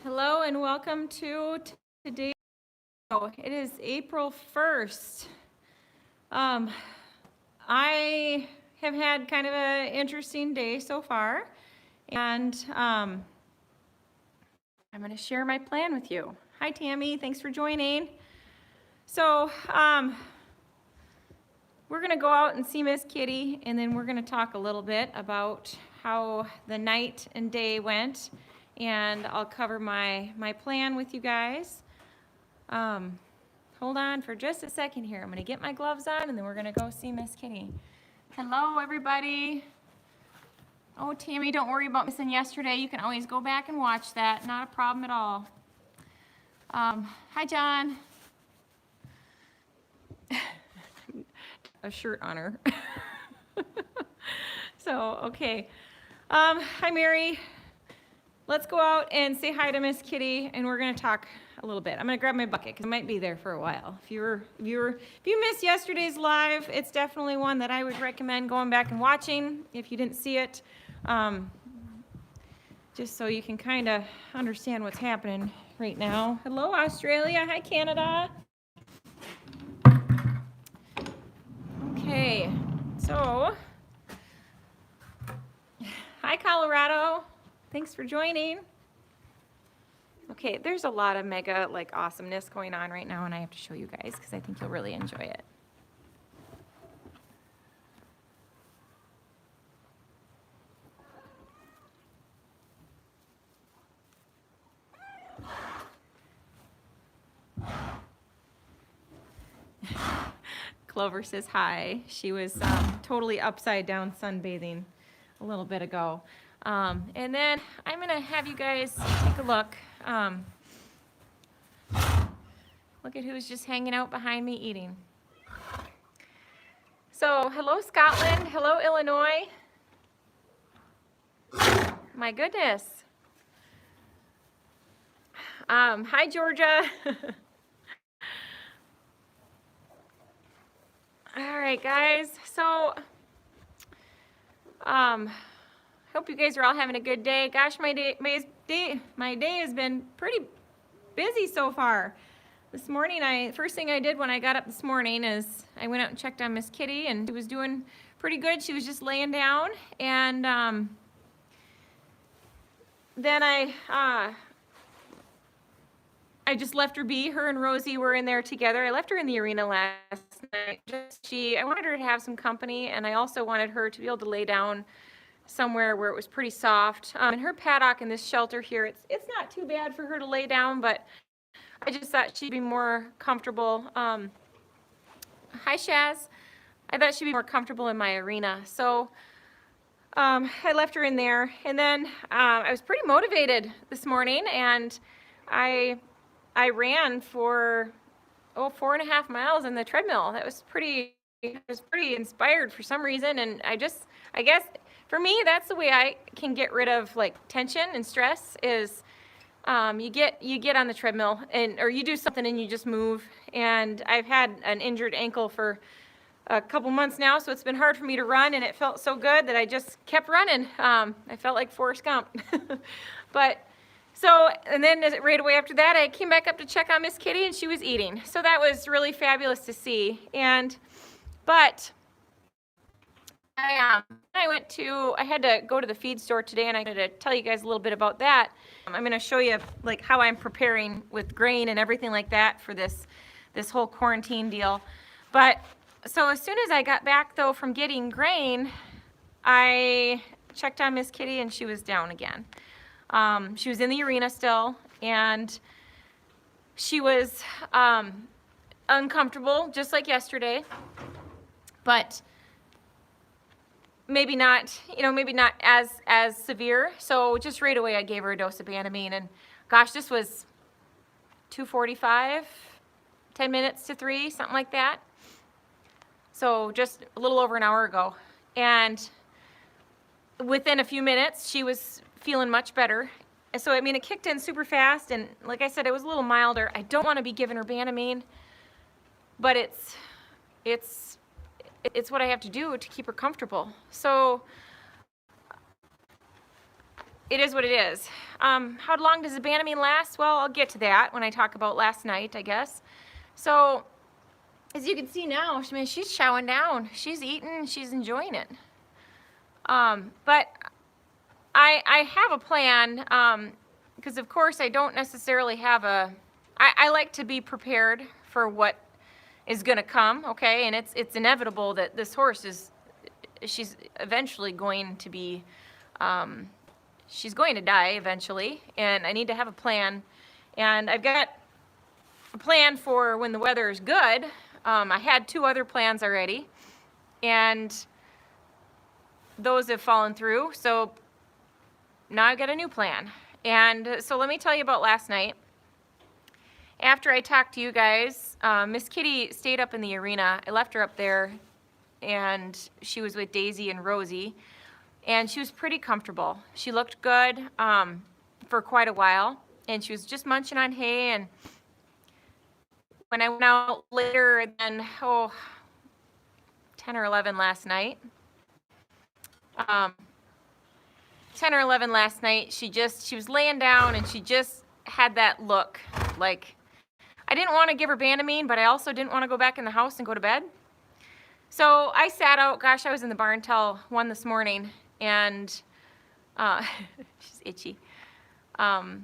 Hello and welcome to today's show. It is April 1st. I have had kind of an interesting day so far, and I'm going to share my plan with you. Hi, Tammy. Thanks for joining. So we're going to go out and see Miss Kitty, and then we're going to talk a little bit about how the night and day went, and I'll cover my plan with you guys. Hold on for just a second here. I'm going to get my gloves on, and then we're going to go see Miss Kitty. Hello, everybody. Oh, Tammy, don't worry about missing yesterday. You can always go back and watch that. Not a problem at all. Hi, John. A shirt on her. So, okay. Hi, Mary. Let's go out and say hi to Miss Kitty, and we're going to talk a little bit. I'm going to grab my bucket because I might be there for a while. If you missed yesterday's live, it's definitely one that I would recommend going back and watching if you didn't see it, just so you can kind of understand what's happening right now. Hello, Australia. Hi, Canada. Okay, so hi, Colorado. Thanks for joining. Okay, there's a lot of mega awesomeness going on right now, and I have to show you guys because I think you'll really enjoy it. Clover says hi. She was totally upside down sunbathing a little bit ago. And then I'm going to have you guys take a look. Look at who's just hanging out behind me eating. So, hello, Scotland. Hello, Illinois. My goodness. Hi, Georgia. All right, guys. So, hope you guys are all having a good day. Gosh, my day has been pretty busy so far. This morning, first thing I did when I got up this morning is I went out and checked on Miss Kitty, and she was doing pretty good. She was just laying down, and then I just left her be. Her and Rosie were in there together. I left her in the arena last night. I wanted her to have some company, and I also wanted her to be able to lay down somewhere where it was pretty soft. In her paddock in this shelter here, it's not too bad for her to lay down, but I just thought she'd be more comfortable. Hi, Shaz. I thought she'd be more comfortable in my arena. So I left her in there, and then I was pretty motivated this morning, and I ran for 4.5 miles on the treadmill. I was pretty inspired for some reason, and I guess for me, that's the way I can get rid of tension and stress is you get on the treadmill or you do something and you just move. And I've had an injured ankle for a couple months now, so it's been hard for me to run, and it felt so good that I just kept running. I felt like Forrest Gump. And then right away after that, I came back up to check on Miss Kitty, and she was eating. So that was really fabulous to see. But I had to go to the feed store today, and I'm going to tell you guys a little bit about that. I'm going to show you how I'm preparing with grain and everything like that for this whole quarantine deal. But so as soon as I got back though from getting grain, I checked on Miss Kitty, and she was down again. She was in the arena still, and she was uncomfortable just like yesterday, but maybe not as severe. So just right away I gave her a dose of Banamine, and gosh, this was 2:45, 10 minutes to 3, something like that. So just a little over an hour ago. And within a few minutes, she was feeling much better. And so, it kicked in super fast, and like I said, it was a little milder. I don't want to be giving her Banamine, but it's what I have to do to keep her comfortable. So it is what it is. How long does the Banamine last? Well, I'll get to that when I talk about last night, I guess. So, as you can see now, I mean, she's chowing down. She's eating, she's enjoying it. But I have a plan, because of course I don't necessarily have I like to be prepared for what is going to come, okay? And it's inevitable that this horse she's eventually going to be, she's going to die eventually, and I need to have a plan. And I've got a plan for when the weather is good. I had 2 other plans already, and those have fallen through, so now I've got a new plan. And so let me tell you about last night. After I talked to you guys, Miss Kitty stayed up in the arena. I left her up there, and she was with Daisy and Rosie, and she was pretty comfortable. She looked good for quite a while, and she was just munching on hay. And when I went out later than 10 or 11 last night, 10 or 11 last night, she was laying down, and she just had that look like, I didn't want to give her Banamine, but I also didn't want to go back in the house and go to bed. So I sat out. Gosh, I was in the barn till 1 this morning, and she's itchy. So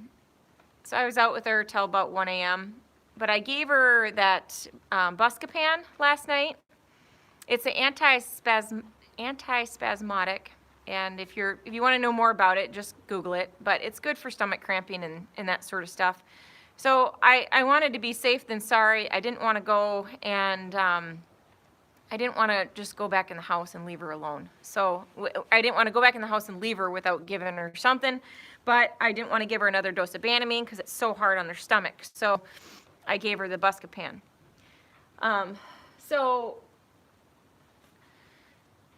I was out with her till about 1 a.m. But I gave her that Buscopan last night. It's an antispasmodic, and if you want to know more about it, just Google it. But it's good for stomach cramping and that sort of stuff. So I wanted to be safe than sorry. I didn't want to go, and I didn't want to just go back in the house and leave her alone. So I didn't want to go back in the house and leave her without giving her something, but I didn't want to give her another dose of Banamine because it's so hard on her stomach. So I gave her the Buscopan. So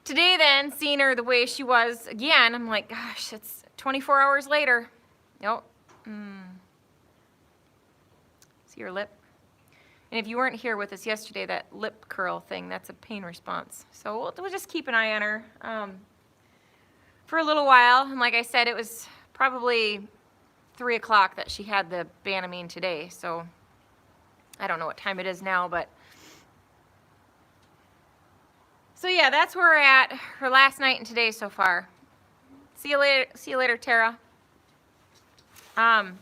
today then, seeing her the way she was again, I'm like, gosh, it's 24 hours later. Nope. See her lip? And if you weren't here with us yesterday, that lip curl thing, that's a pain response. So we'll just keep an eye on her for a little while. And like I said, it was probably 3 o'clock that she had the Banamine today. So I don't know what time it is now, but so yeah, that's where we're at. Her last night and today so far. See you later. See you later, Tara. Now,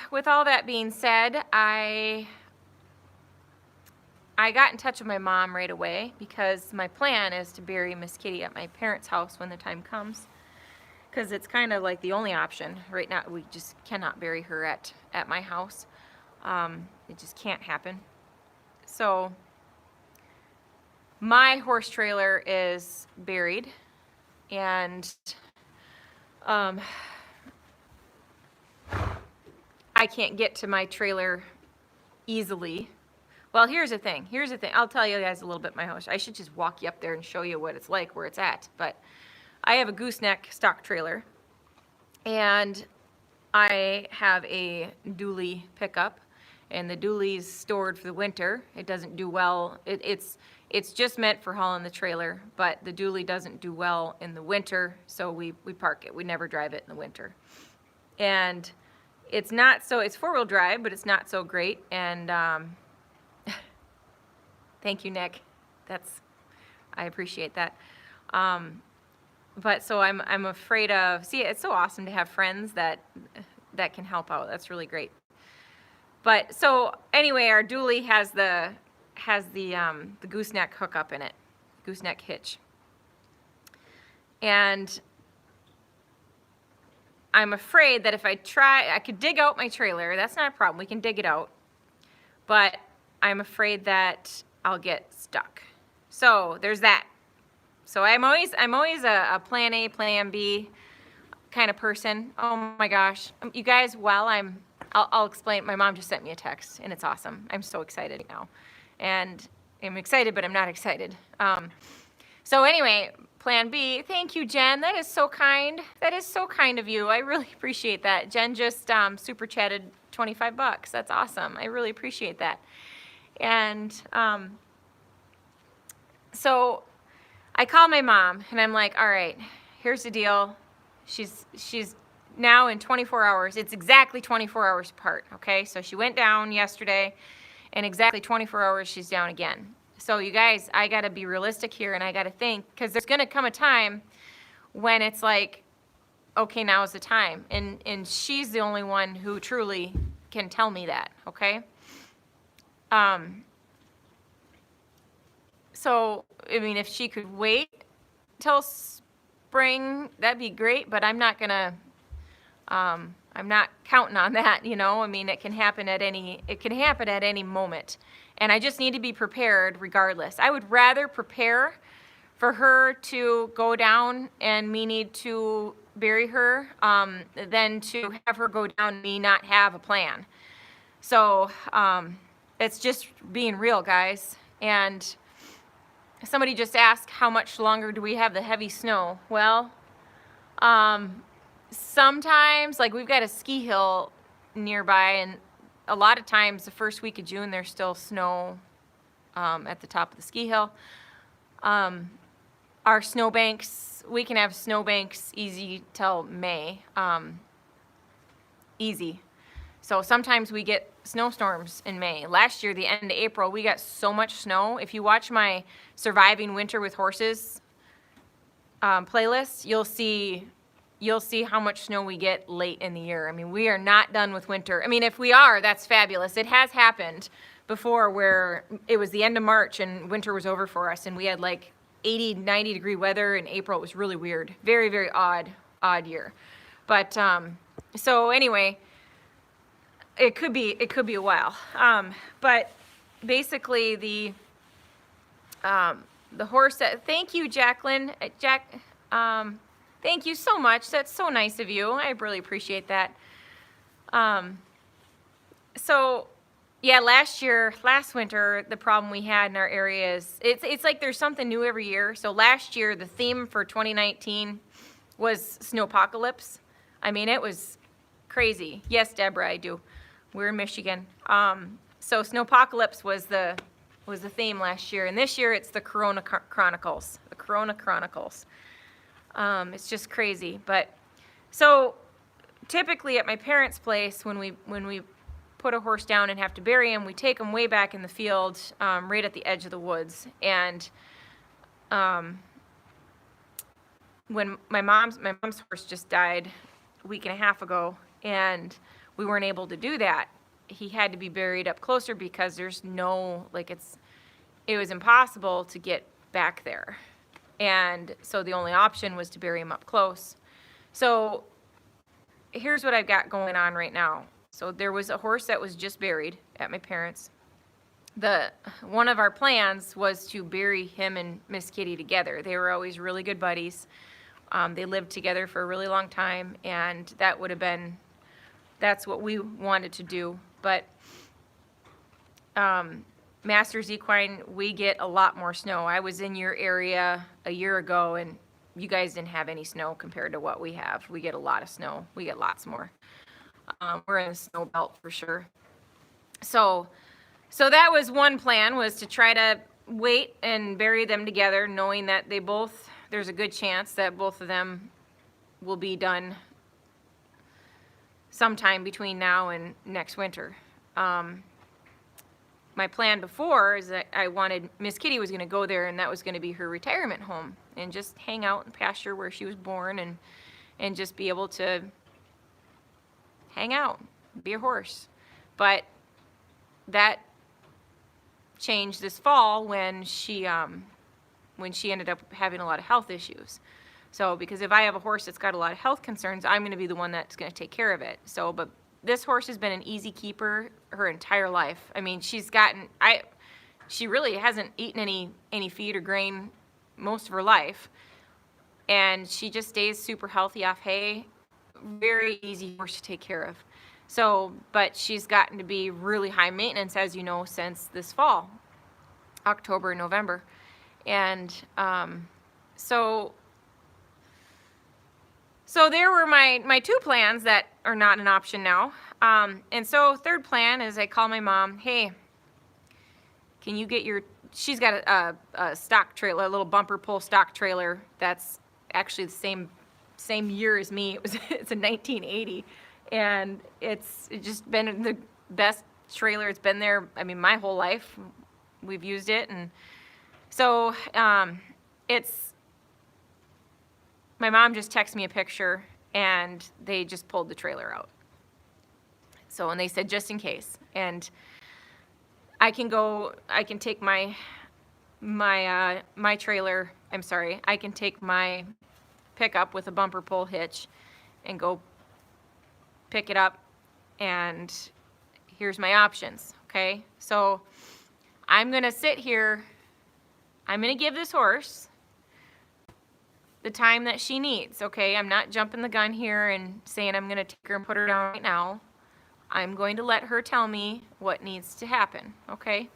with all that being said, I got in touch with my mom right away because my plan is to bury Miss Kitty at my parents' house when the time comes, because it's kind of like the only option right now. We just cannot bury her at my house. It just can't happen. So my horse trailer is buried, and I can't get to my trailer easily. Well, here's the thing. I'll tell you guys a little bit my house. I should just walk you up there and show you what it's like, where it's at. But I have a gooseneck stock trailer, and I have a dually pickup, and the dually's stored for the winter. It doesn't do well. It's just meant for hauling the trailer, but the dually doesn't do well in the winter, so we park it. We never drive it in the winter. And it's not so, it's 4-wheel drive, but it's not so great. And thank you, Nick. I appreciate that. But so I'm afraid of, see, it's so awesome to have friends that can help out. That's really great. But so anyway, our dually has the gooseneck hookup in it, gooseneck hitch. And I'm afraid that if I could dig out my trailer. That's not a problem. We can dig it out. But I'm afraid that I'll get stuck. So there's that. So I'm always a plan A, plan B kind of person. Oh my gosh. You guys, I'll explain. My mom just sent me a text, and it's awesome. I'm so excited now. And I'm excited, but I'm not excited. So anyway, plan B. Thank you, Jen. That is so kind. That is so kind of you. I really appreciate that. Jen just super chatted $25. That's awesome. I really appreciate that. And so I call my mom and I'm like, all right, here's the deal. She's now in 24 hours. It's exactly 24 hours apart, okay? So she went down yesterday, and exactly 24 hours she's down again. So you guys, I got to be realistic here, and I got to think, because there's going to come a time when it's like, okay, now is the time. And she's the only one who truly can tell me that, okay? So, I mean, if she could wait till spring, that'd be great, but I'm not gonna, I'm not counting on that, you know? I mean, it can happen at any moment. And I just need to be prepared regardless. I would rather prepare for her to go down and me need to bury her than to have her go down and me not have a plan. So it's just being real, guys. And somebody just asked, how much longer do we have the heavy snow? Well, sometimes, like, we've got a ski hill nearby, and a lot of times the first week of June there's still snow at the top of the ski hill. Our snowbanks, we can have snowbanks easy till May, easy. So sometimes we get snowstorms in May. Last year, the end of April, we got so much snow. If you watch my Surviving Winter with Horses playlist, you'll see how much snow we get late in the year. I mean, we are not done with winter. I mean, if we are, that's fabulous. It has happened before where it was the end of March and winter was over for us, and we had like 80, 90 degree weather in April. It was really weird. Very, very odd year. But so anyway, it could be a while. But basically the horse that, thank you, Jacqueline. Thank you so much. That's so nice of you. I really appreciate that. So yeah, last winter, the problem we had in our area is, it's like there's something new every year. So last year, the theme for 2019 was snowpocalypse. I mean, it was crazy. Yes, Deborah, I do. We're in Michigan. So snowpocalypse was the theme last year, and this year it's the Corona Chronicles. The Corona Chronicles. It's just crazy. But so typically at my parents' place, when we put a horse down and have to bury him, we take him way back in the field, right at the edge of the woods. And when my mom's horse just died a week and a half ago, and we weren't able to do that. He had to be buried up closer because there's no, like, it was impossible to get back there. And so the only option was to bury him up close. So here's what I've got going on right now. So there was a horse that was just buried at my parents'. One of our plans was to bury him and Miss Kitty together. They were always really good buddies. They lived together for a really long time, and that's what we wanted to do. But Masters Equine, we get a lot more snow. I was in your area a year ago, and you guys didn't have any snow compared to what we have. We get a lot of snow. We get lots more. We're in the snow belt for sure. So that was one plan, was to try to wait and bury them together, knowing that there's a good chance that both of them will be done sometime between now and next winter. My plan before is that I wanted, Miss Kitty was going to go there, and that was going to be her retirement home, and just hang out and pasture where she was born, and just be able to hang out, be a horse. But that changed this fall when she ended up having a lot of health issues. So, because if I have a horse that's got a lot of health concerns, I'm going to be the one that's going to take care of it. So, but this horse has been an easy keeper her entire life. I mean, she really hasn't eaten any feed or grain most of her life. And she just stays super healthy off hay. Very easy horse to take care of. So, but she's gotten to be really high maintenance, as you know, since this fall, October and November. And so there were my two plans that are not an option now. And so third plan is I call my mom, hey, can you get your she's got a stock trailer, a little bumper pull stock trailer that's actually the same year as me. It's a 1980, and it's just been the best trailer. It's been there, I mean, my whole life. We've used it, and so my mom just texted me a picture, and they just pulled the trailer out. So, and they said just in case, and I can take my trailer, I can take my pickup with a bumper pull hitch and go pick it up, and here's my options, okay? So I'm gonna sit here, I'm gonna give this horse the time that she needs, okay? I'm not jumping the gun here and saying I'm gonna take her and put her down right now. I'm going to let her tell me what needs to happen, okay?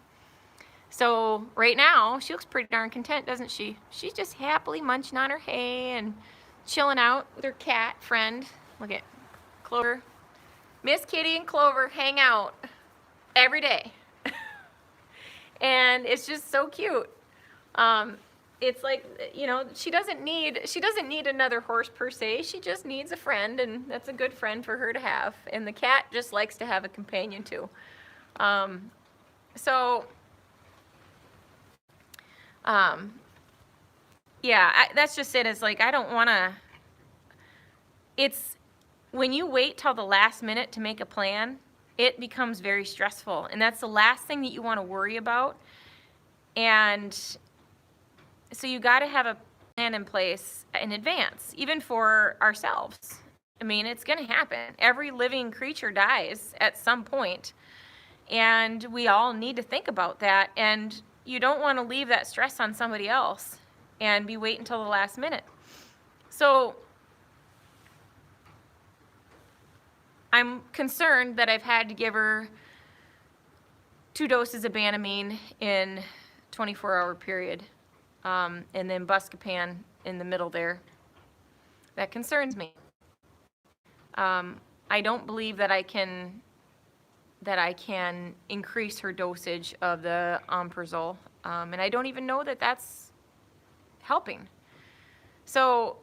So right now, she looks pretty darn content, doesn't she? She's just happily munching on her hay and chilling out with her cat friend. Look at Clover. Miss Kitty and Clover hang out every day. And it's just so cute. It's like, you know, she doesn't need another horse per se. She just needs a friend, and that's a good friend for her to have. And the cat just likes to have a companion too. Yeah, that's just it. It's like, I don't want to, it's when you wait till the last minute to make a plan, it becomes very stressful, and that's the last thing that you want to worry about. And so you got to have a plan in place in advance, even for ourselves. I mean, it's going to happen. Every living creature dies at some point, and we all need to think about that. And you don't want to leave that stress on somebody else and be waiting until the last minute. So I'm concerned that I've had to give her 2 doses of Banamine in 24-hour period, and then Buscopan in the middle there. That concerns me. I don't believe that I can increase her dosage of the Omeprazole, and I don't even know that that's helping. So,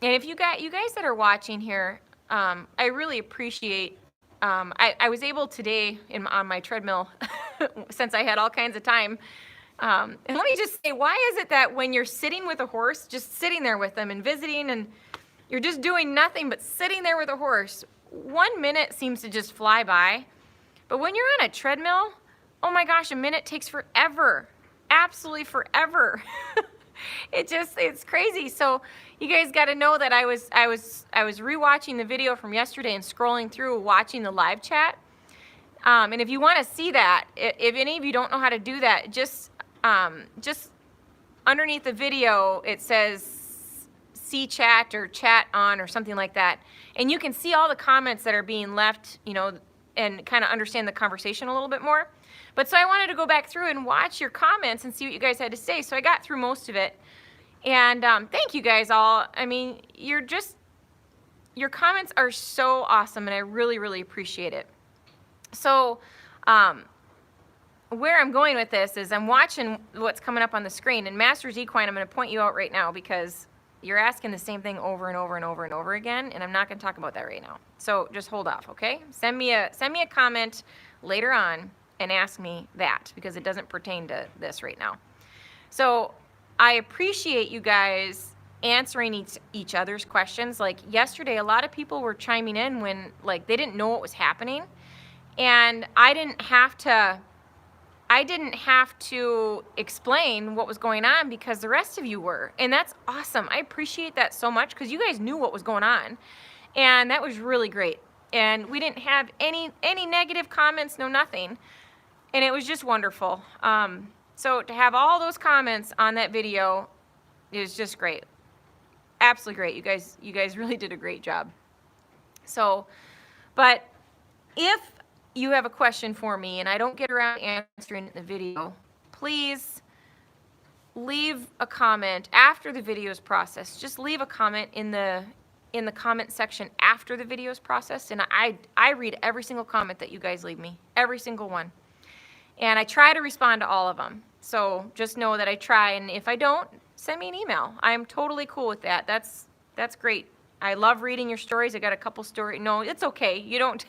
and if you guys that are watching here, I really appreciate, I was able today on my treadmill, since I had all kinds of time, and let me just say, why is it that when you're sitting with a horse, just sitting there with them and visiting, and you're just doing nothing but sitting there with a horse, 1 minute seems to just fly by, but when you're on a treadmill, oh my gosh, a minute takes forever, absolutely forever. It's crazy. So you guys got to know that I was rewatching the video from yesterday and scrolling through, watching the live chat. And if you want to see that, if any of you don't know how to do that, just underneath the video it says see chat or chat on or something like that, and you can see all the comments that are being left, you know, and kind of understand the conversation a little bit more. But so I wanted to go back through and watch your comments and see what you guys had to say. So I got through most of it. And thank you guys all. I mean, your comments are so awesome, and I really, really appreciate it. So where I'm going with this is I'm watching what's coming up on the screen. And Masters Equine, I'm going to point you out right now because you're asking the same thing over and over and over and over again, and I'm not going to talk about that right now. So just hold off, okay? Send me a comment later on and ask me that, because it doesn't pertain to this right now. So I appreciate you guys answering each other's questions. Like yesterday, a lot of people were chiming in when like they didn't know what was happening, and I didn't have to explain what was going on because the rest of you were, and that's awesome. I appreciate that so much because you guys knew what was going on, and that was really great. And we didn't have any negative comments, no nothing. And it was just wonderful. So to have all those comments on that video is just great. Absolutely great. You guys really did a great job. So, but if you have a question for me and I don't get around answering it in the video, please leave a comment after the video is processed. Just leave a comment in the comment section after the video is processed, and I read every single comment that you guys leave me, every single one. And I try to respond to all of them. So just know that I try, and if I don't, send me an email. I'm totally cool with that. That's great. I love reading your stories. I got a couple stories. No, it's okay. You don't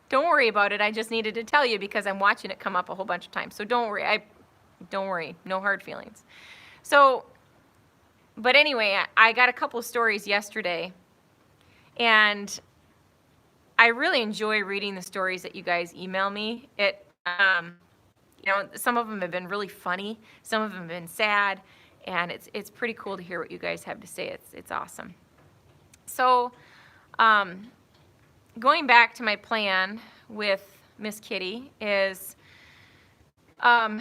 don't worry about it. I just needed to tell you because I'm watching it come up a whole bunch of times. So don't worry. Don't worry. No hard feelings. So, but anyway, I got a couple of stories yesterday, and I really enjoy reading the stories that you guys email me. You know, some of them have been really funny, some of them have been sad, and it's pretty cool to hear what you guys have to say. It's awesome. So, going back to my plan with Miss Kitty is, so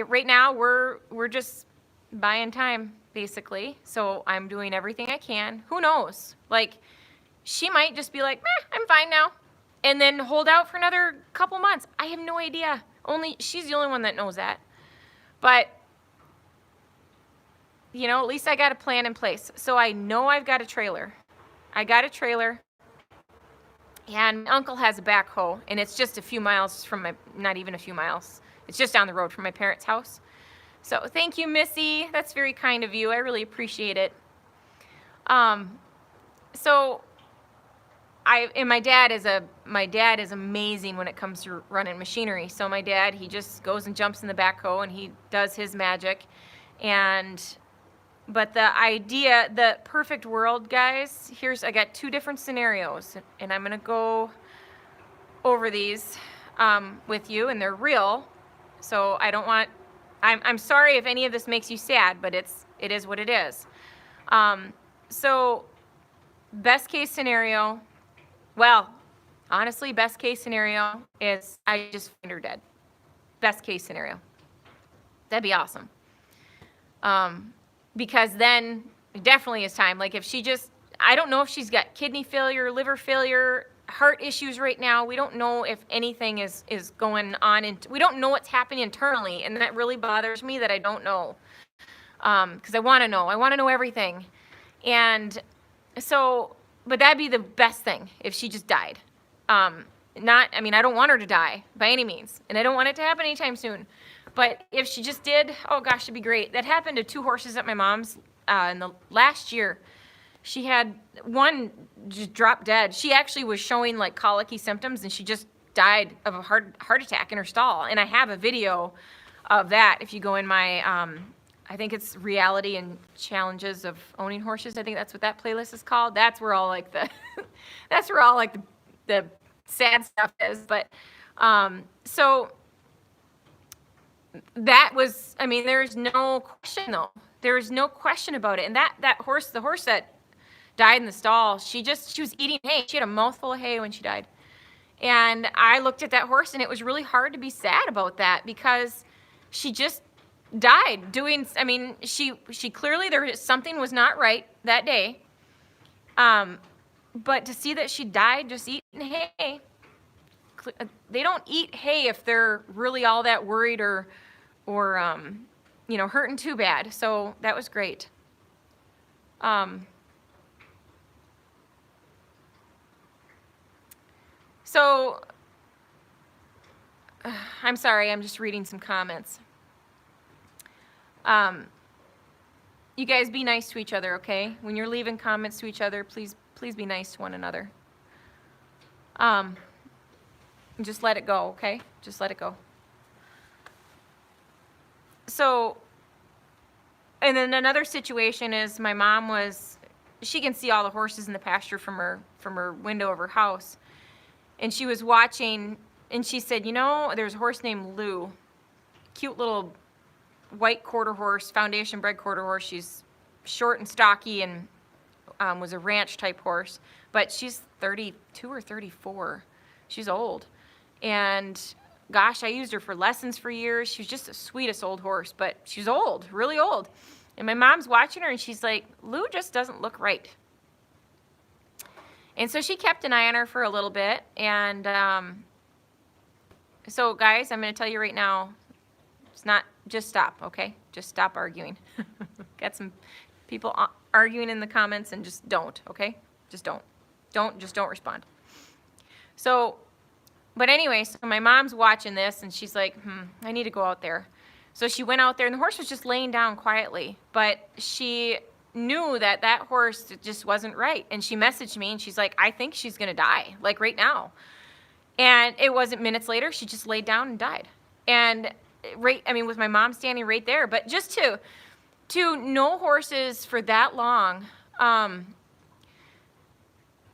right now we're just buying time basically. So I'm doing everything I can. Who knows? Like, she might just be like, I'm fine now, and then hold out for another couple months. I have no idea. She's the only one that knows that. But, you know, at least I got a plan in place. So I know I've got a trailer. I got a trailer, and my uncle has a backhoe, and it's just a few miles from not even a few miles. It's just down the road from my parents' house. So thank you, Missy. That's very kind of you. I really appreciate it. My dad is amazing when it comes to running machinery. So my dad, he just goes and jumps in the backhoe and he does his magic. But the perfect world, guys, I got two different scenarios, and I'm gonna go over these with you, and they're real. So I'm sorry if any of this makes you sad, but it is what it is. So best case scenario, well, honestly, best case scenario is I just find her dead. Best case scenario. That'd be awesome. Because then it definitely is time. Like, I don't know if she's got kidney failure, liver failure, heart issues right now. We don't know if anything is going on, and we don't know what's happening internally, and that really bothers me that I don't know. Because I want to know. I want to know everything. And so, but that'd be the best thing if she just died. I don't want her to die by any means, and I don't want it to happen anytime soon. But if she just did, oh gosh, it'd be great. That happened to 2 horses at my mom's in the last year. She had one just drop dead. She actually was showing like colicky symptoms, and she just died of a heart attack in her stall. And I have a video of that. If you go in my, I think it's Reality and Challenges of Owning Horses. I think that's what that playlist is called. That's where all like the, the sad stuff is. But so that was, there's no question though. There's no question about it. And the horse that died in the stall, she was eating hay. She had a mouthful of hay when she died. And I looked at that horse, and it was really hard to be sad about that because she just died doing, she clearly, something was not right that day. But to see that she died just eating hay, they don't eat hay if they're really all that worried or hurting too bad. So that was great. So I'm sorry, I'm just reading some comments. You guys be nice to each other, okay? When you're leaving comments to each other, please be nice to one another. Just let it go, okay? Just let it go. So, and then another situation is my mom she can see all the horses in the pasture from her window of her house. And she was watching, and she said, there's a horse named Lou, cute little white quarter horse, foundation bred quarter horse. She's short and stocky and was a ranch type horse, but she's 32 or 34. She's old. And gosh, I used her for lessons for years. She was just the sweetest old horse, but she's old, really old. And my mom's watching her, and she's like, Lou just doesn't look right. And so she kept an eye on her for a little bit. And so guys, I'm going to tell you right now, just stop, okay? Just stop arguing. Got some people arguing in the comments, and just don't, okay? Just don't. Just don't respond. So But anyway, so my mom's watching this, and she's like, I need to go out there. So she went out there, and the horse was just laying down quietly. But she knew that that horse just wasn't right. And she messaged me, and she's like, I think she's going to die, like right now. And it wasn't minutes later, she just laid down and died. And with my mom standing right there. But just to know horses for that long,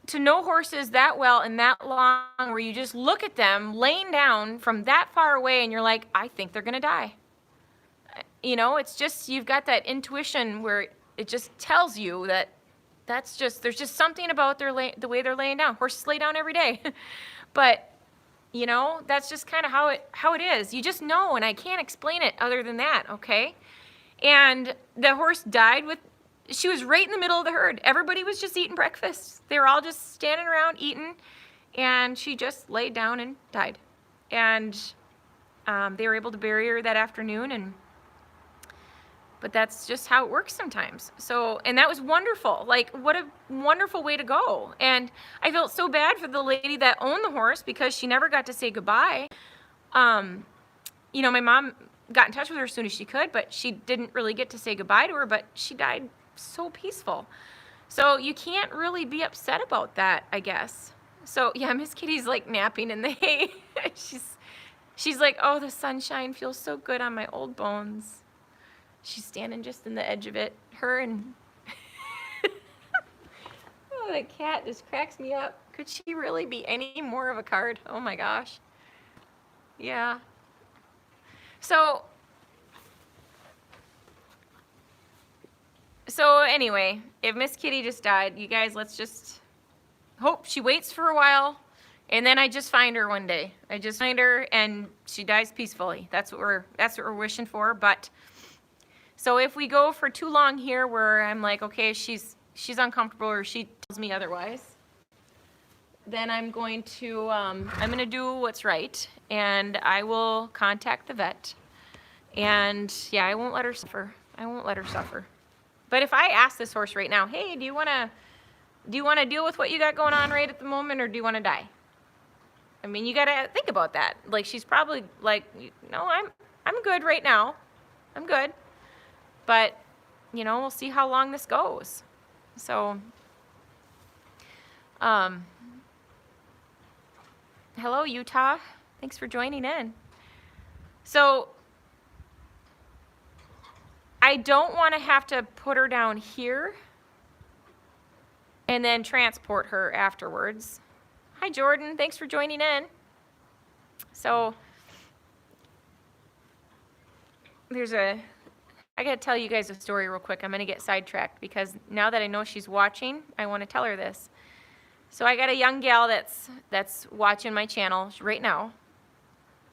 to know horses that well and that long, where you just look at them laying down from that far away and you're like, I think they're going to die. You know, it's just, you've got that intuition where it just tells you that there's just something about the way they're laying down. Horses lay down every day. But, you know, that's just kind of how it is. You just know, and I can't explain it other than that, okay? And the horse died she was right in the middle of the herd. Everybody was just eating breakfast. They were all just standing around eating, and she just laid down and died. And they were able to bury her that afternoon, but that's just how it works sometimes. So, and that was wonderful. Like, what a wonderful way to go. And I felt so bad for the lady that owned the horse because she never got to say goodbye. You know, my mom got in touch with her as soon as she could, but she didn't really get to say goodbye to her, but she died so peaceful. So you can't really be upset about that, I guess. So yeah, Miss Kitty's like napping in the hay. she's like, oh, the sunshine feels so good on my old bones. She's standing just in the edge of it. Her and oh, that cat just cracks me up. Could she really be any more of a card? Oh my gosh. Yeah. So anyway, if Miss Kitty just died, you guys, let's just hope she waits for a while, and then I just find her one day. I just find her, and she dies peacefully. That's what we're wishing for. But so if we go for too long here, where I'm like, okay, she's uncomfortable, or she tells me otherwise, then I'm going to do what's right, and I will contact the vet. And yeah, I won't let her suffer. But if I ask this horse right now, hey, do you want to deal with what you got going on right at the moment, or do you want to die? I mean, you got to think about that. Like, she's probably like, no, I'm good right now. I'm good. But, you know, we'll see how long this goes. So, hello, Utah. Thanks for joining in. So, I don't want to have to put her down here and then transport her afterwards. Hi, Jordan. Thanks for joining in. So, I got to tell you guys a story real quick. I'm going to get sidetracked because now that I know she's watching, I want to tell her this. So I got a young gal that's watching my channel right now.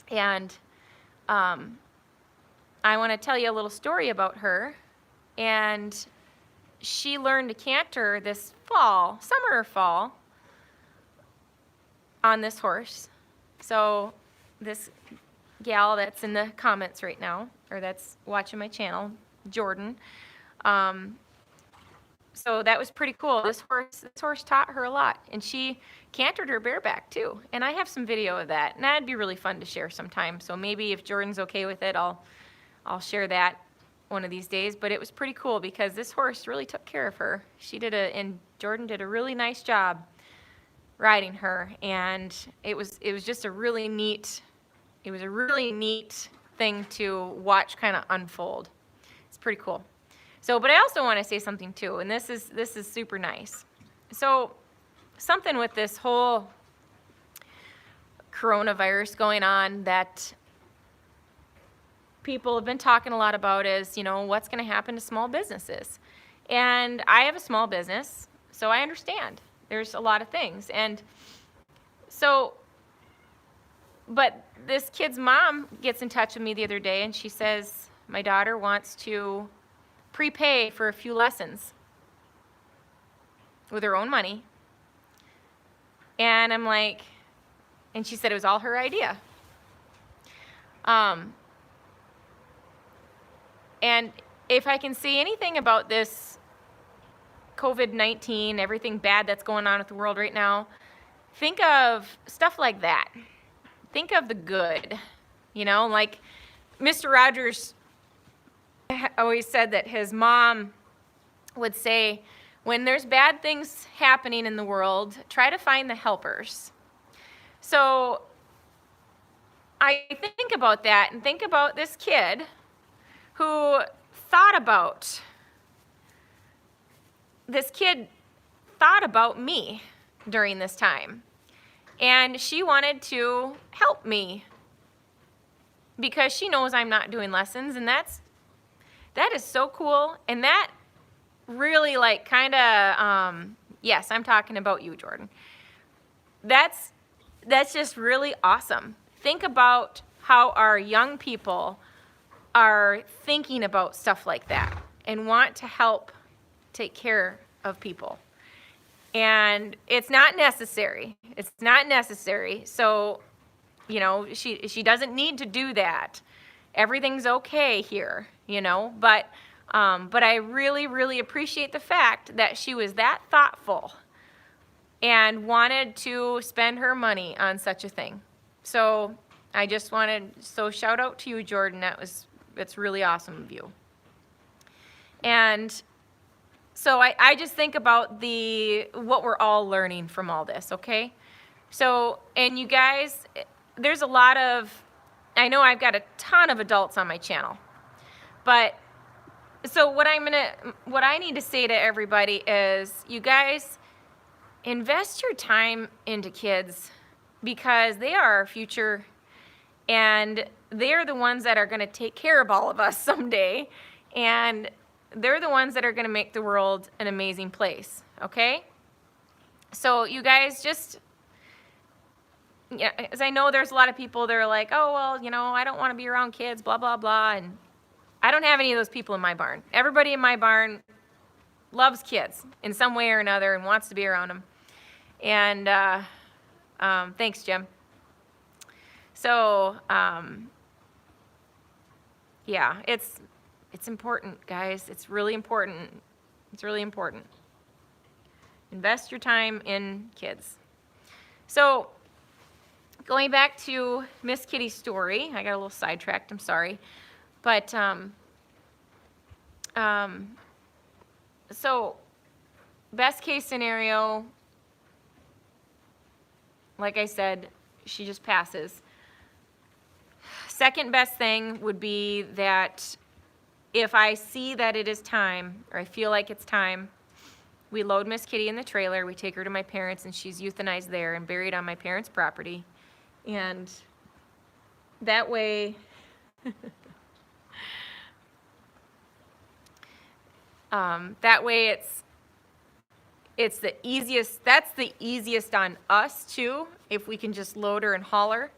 And I want to tell you a little story about her. And she learned to canter this summer or fall, on this horse. So this gal that's in the comments right now, or that's watching my channel, Jordan. So that was pretty cool. This horse taught her a lot, and she cantered her bareback too. And I have some video of that, and that'd be really fun to share sometime. So maybe if Jordan's okay with it, I'll share that one of these days. But it was pretty cool because this horse really took care of her. And Jordan did a really nice job riding her, and it was just a really neat thing to watch kind of unfold. It's pretty cool. So, but I also want to say something too, and this is super nice. So, something with this whole coronavirus going on that people have been talking a lot about is, what's going to happen to small businesses. And I have a small business, so I understand. There's a lot of things. And so, but this kid's mom gets in touch with me the other day, and she says, my daughter wants to prepay for a few lessons with her own money. And I'm like, and she said it was all her idea. And if I can say anything about this COVID-19, everything bad that's going on with the world right now, think of stuff like that. think of the good, like Mr. Rogers always said that his mom would say, when there's bad things happening in the world, try to find the helpers. So I think about that and think about this kid who thought about me during this time. And she wanted to help me because she knows I'm not doing lessons, and that is so cool. And that really yes, I'm talking about you, Jordan. That's just really awesome. Think about how our young people are thinking about stuff like that and want to help take care of people. And it's not necessary. It's not necessary. So, she doesn't need to do that. Everything's okay here, But I really, really appreciate the fact that she was that thoughtful and wanted to spend her money on such a thing. So shout out to you, Jordan. That's really awesome of you. And so I just think about what we're all learning from all this, okay? So, and you guys, there's a lot of, I know I've got a ton of adults on my channel, but so what I need to say to everybody is, you guys, invest your time into kids because they are our future, and they're the ones that are going to take care of all of us someday, and they're the ones that are going to make the world an amazing place, okay? So you guys just, as I know there's a lot of people that are like, oh, well, I don't want to be around kids, blah, blah, blah, and I don't have any of those people in my barn. Everybody in my barn loves kids in some way or another and wants to be around them. And thanks, Jim. So, yeah, it's important, guys. It's really important. It's really important. Invest your time in kids. So, going back to Miss Kitty's story, I got a little sidetracked, I'm sorry. But, so, best case scenario, like I said, she just passes. Second best thing would be that if I see that it is time, or I feel like it's time, we load Miss Kitty in the trailer, we take her to my parents, and she's euthanized there and buried on my parents' property. And that way, it's the easiest, that's the easiest on us too, if we can just load her and haul her.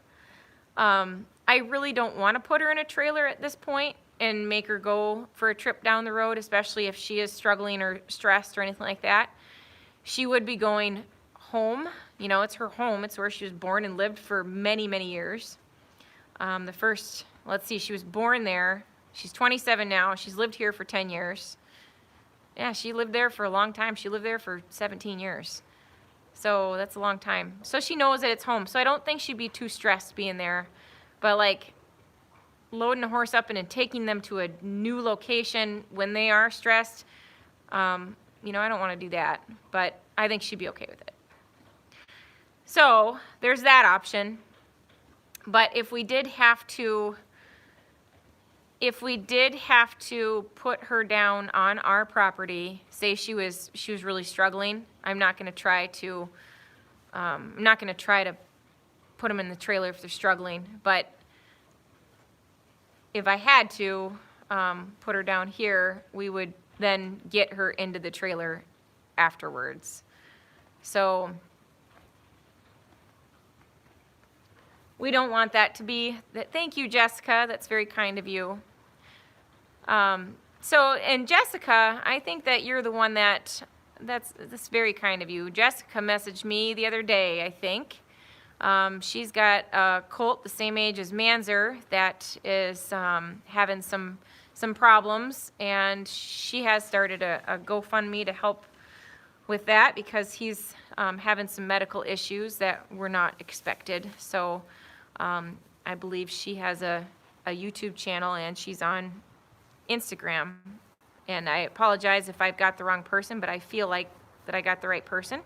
I really don't want to put her in a trailer at this point and make her go for a trip down the road, especially if she is struggling or stressed or anything like that. She would be going home. It's her home. It's where she was born and lived for many, many years. Let's see, she was born there. She's 27 now. She's lived here for 10 years. Yeah, she lived there for a long time. She lived there for 17 years. So that's a long time. So she knows that it's home. So I don't think she'd be too stressed being there. But like loading a horse up and then taking them to a new location when they are stressed, I don't want to do that. But I think she'd be okay with it. So there's that option. But if we did have to put her down on our property, say she was really struggling, I'm not going to try to put them in the trailer if they're struggling. But if I had to put her down here, we would then get her into the trailer afterwards. So we don't want that to be. Thank you, Jessica. That's very kind of you. And Jessica, I think that you're the one that's very kind of you. Jessica messaged me the other day, I think. She's got a colt the same age as Manzer that is having some problems, and she has started a GoFundMe to help with that because he's having some medical issues that were not expected. So I believe she has a YouTube channel and she's on Instagram. And I apologize if I've got the wrong person, but I feel like that I got the right person.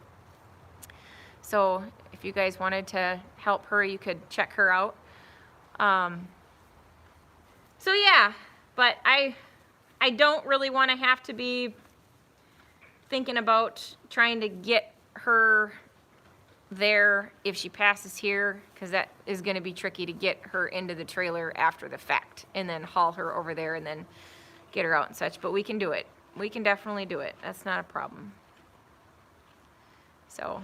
So if you guys wanted to help her, you could check her out. So yeah, but I don't really want to have to be thinking about trying to get her there if she passes here, because that is going to be tricky to get her into the trailer after the fact and then haul her over there and then get her out and such. But we can do it. We can definitely do it. That's not a problem. So,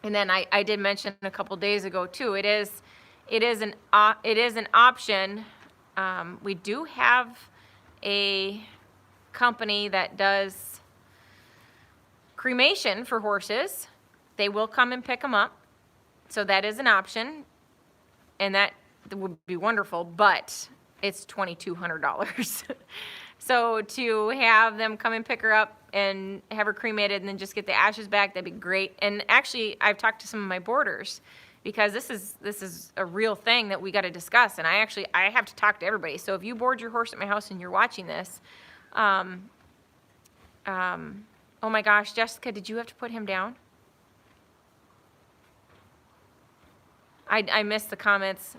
and then I did mention a couple days ago too, it is an option. We do have a company that does cremation for horses. They will come and pick them up. So that is an option. And that would be wonderful, but it's $2,200. So to have them come and pick her up and have her cremated and then just get the ashes back, that'd be great. And actually, I've talked to some of my boarders because this is a real thing that we got to discuss. And I have to talk to everybody. So if you board your horse at my house and you're watching this, oh my gosh, Jessica, did you have to put him down? I missed the comments.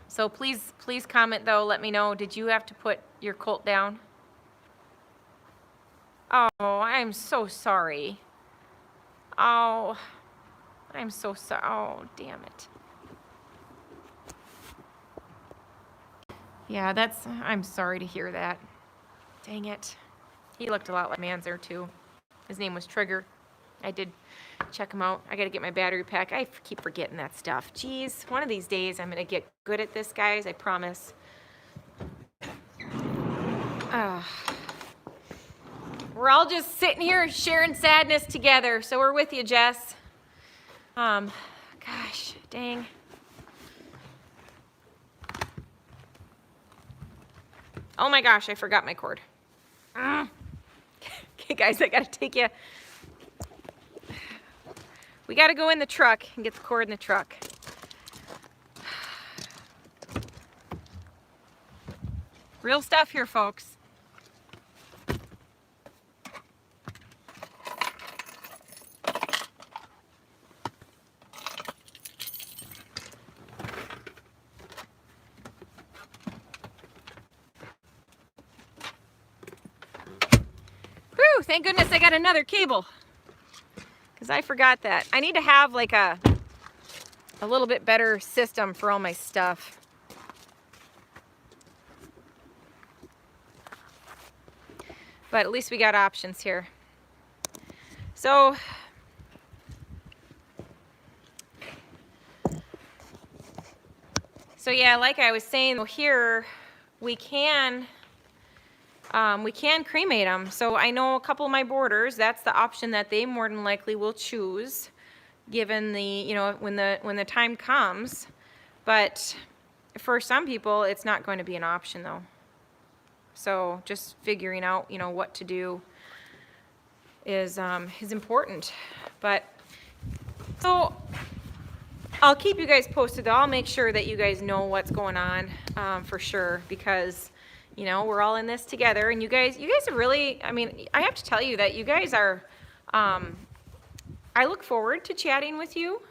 So please comment though. Let me know. Did you have to put your colt down? Oh, I'm so sorry. Oh, I'm so sorry. Oh, damn it. Yeah, I'm sorry to hear that. Dang it. He looked a lot like Manzer too. His name was Trigger. I did check him out. I got to get my battery pack. I keep forgetting that stuff. Jeez, one of these days I'm going to get good at this, guys. I promise. We're all just sitting here sharing sadness together. So we're with you, Jess. Gosh, dang. Oh my gosh, I forgot my cord. Okay, guys, I got to take you. We got to go in the truck and get the cord in the truck. Real stuff here, folks. Whew, thank goodness I got another cable. Because I forgot that. I need to have like a little bit better system for all my stuff. But at least we got options here. So yeah, like I was saying, here we can cremate them. So I know a couple of my boarders, that's the option that they more than likely will choose, given the, when the time comes. But for some people, it's not going to be an option though. So just figuring out, what to do is important. But so I'll keep you guys posted though. I'll make sure that you guys know what's going on for sure, because we're all in this together, and you guys are really, I have to tell you that you guys are, I look forward to chatting with you,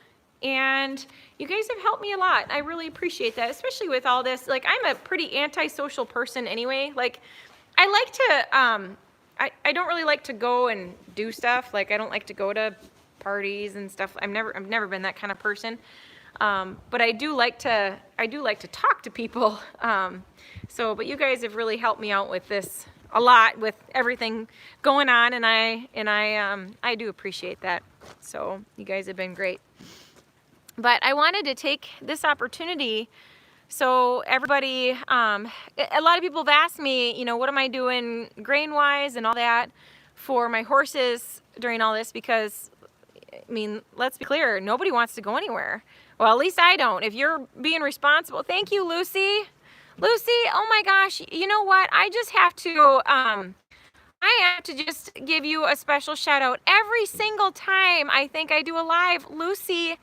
and you guys have helped me a lot. I really appreciate that, especially with all this. Like, I'm a pretty antisocial person anyway. Like, I like to, I don't really like to go and do stuff. Like, I don't like to go to parties and stuff. I've never been that kind of person. But I do like to talk to people. But you guys have really helped me out with this a lot, with everything going on, and I do appreciate that. So you guys have been great. But I wanted to take this opportunity. So everybody, a lot of people have asked me, what am I doing grain-wise and all that for my horses during all this, because let's be clear, nobody wants to go anywhere. Well, at least I don't. If you're being responsible, thank you, Lucy. Lucy, oh my gosh, you know what? I just have to, just give you a special shout out. Every single time I think I do a live, Lucy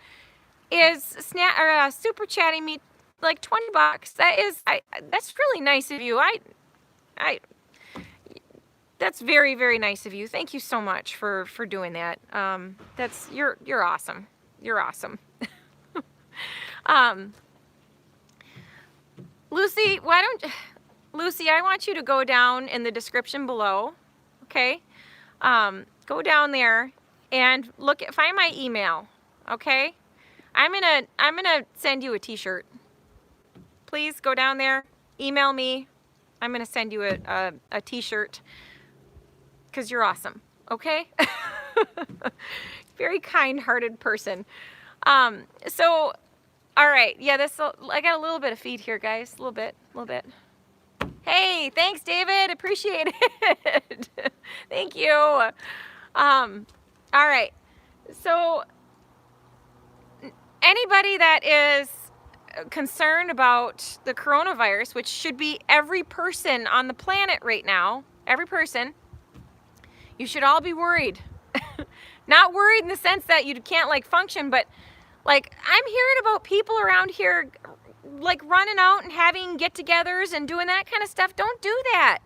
super chatting me like $20. That's really nice of you. I that's very, very nice of you. Thank you so much for doing that. You're awesome. You're awesome. Lucy, Lucy, I want you to go down in the description below. Okay? Go down there and find my email. Okay? I'm gonna send you a t-shirt. Please go down there, email me. I'm gonna send you a t-shirt because you're awesome. Okay? Very kind-hearted person. So, all right. Yeah, I got a little bit of feed here, guys. A little bit. Hey, thanks, David. Appreciate it. Thank you. All right. So, anybody that is concerned about the coronavirus, which should be every person on the planet right now, every person, you should all be worried. Not worried in the sense that you can't like function, but like I'm hearing about people around here like running out and having get-togethers and doing that kind of stuff. Don't do that.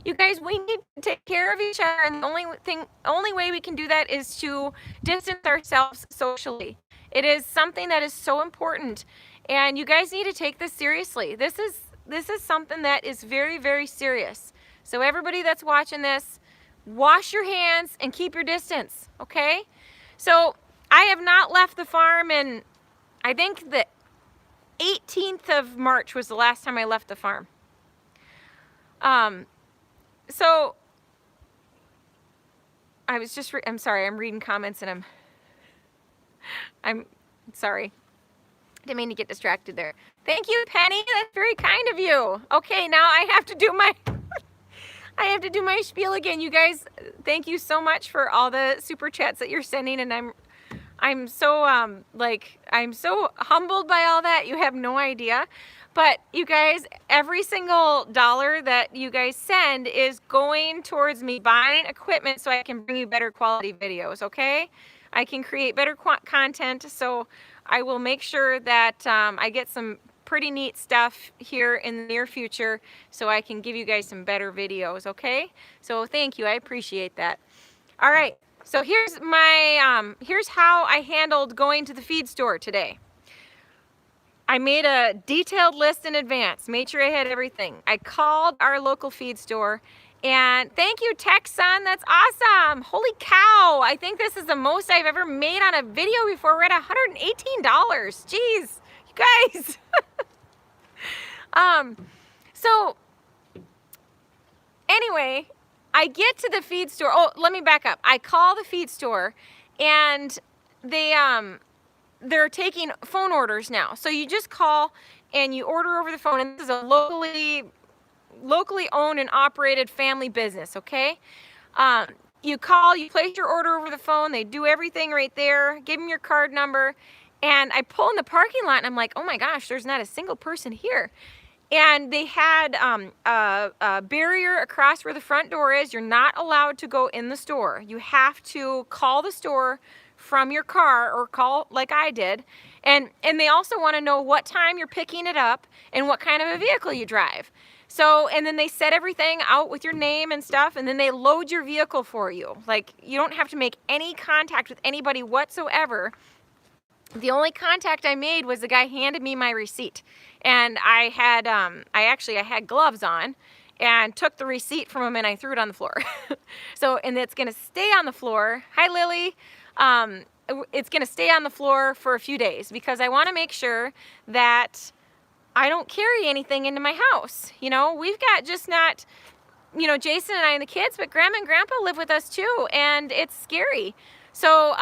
You guys, we need to take care of each other, and the only way we can do that is to distance ourselves socially. It is something that is so important, and you guys need to take this seriously. This is something that is very, very serious. So everybody that's watching this, wash your hands and keep your distance, okay? So I have not left the farm, and I think the 18th of March was the last time I left the farm. So I'm sorry, I'm reading comments and I'm sorry. Didn't mean to get distracted there. Thank you, Penny. That's very kind of you. Okay, now I have to do my spiel again. You guys, thank you so much for all the super chats that you're sending, and I'm so I'm so humbled by all that. You have no idea. But you guys, every single dollar that you guys send is going towards me buying equipment so I can bring you better quality videos, okay? I can create better content, so I will make sure that I get some pretty neat stuff here in the near future so I can give you guys some better videos, okay? So thank you, I appreciate that. All right, so here's here's how I handled going to the feed store today. I made a detailed list in advance, made sure I had everything. I called our local feed store, and thank you, Tech Son, that's awesome. Holy cow, I think this is the most I've ever made on a video before. We're at $118. Jeez, you guys. So anyway, I get to the feed store. Oh, let me back up. I call the feed store, and they're taking phone orders now. So you just call and you order over the phone, and this is a locally owned and operated family business, okay? You call, you place your order over the phone, they do everything right there, give them your card number, and I pull in the parking lot and I'm like, oh my gosh, there's not a single person here. And they had a barrier across where the front door is. You're not allowed to go in the store. You have to call the store from your car, or call like I did. And they also want to know what time you're picking it up and what kind of a vehicle you drive. So, and then they set everything out with your name and stuff, and then they load your vehicle for you. Like, you don't have to make any contact with anybody whatsoever. The only contact I made was the guy handed me my receipt. And I had gloves on, and took the receipt from him and I threw it on the floor. So, and it's gonna stay on the floor. Hi, Lily. It's gonna stay on the floor for a few days because I wanna make sure that I don't carry anything into my house. You know, we've got just not, you know, Jason and I and the kids, but Grandma and Grandpa live with us too, and it's scary. So,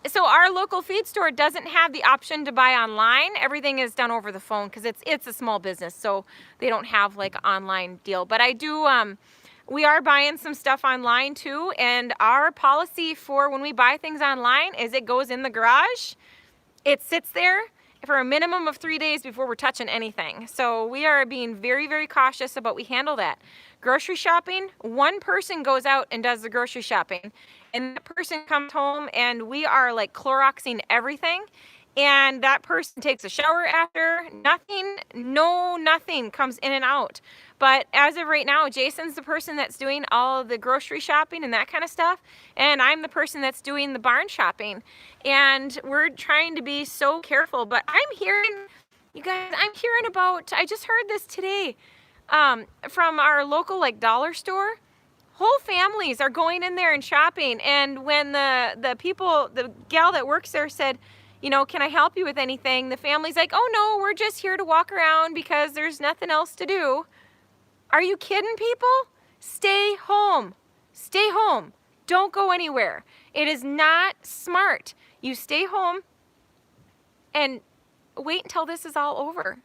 so our local feed store doesn't have the option to buy online. Everything is done over the phone because it's a small business, so they don't have like an online deal. But I do, we are buying some stuff online too, and our policy for when we buy things online is it goes in the garage. It sits there for a minimum of 3 days before we're touching anything. So we are being very, very cautious about we handle that. Grocery shopping, one person goes out and does the grocery shopping, and that person comes home and we are like Cloroxing everything. and that person takes a shower after. Nothing comes in and out. But as of right now, Jason's the person that's doing all of the grocery shopping and that kind of stuff, and I'm the person that's doing the barn shopping. And we're trying to be so careful, but I'm hearing, you guys, about, I just heard this today from our local like dollar store. Whole families are going in there and shopping, and when the gal that works there said, you know, can I help you with anything? The family's like, oh no, we're just here to walk around because there's nothing else to do. Are you kidding, people? Stay home. Stay home. Don't go anywhere. It is not smart. You stay home and wait until this is all over.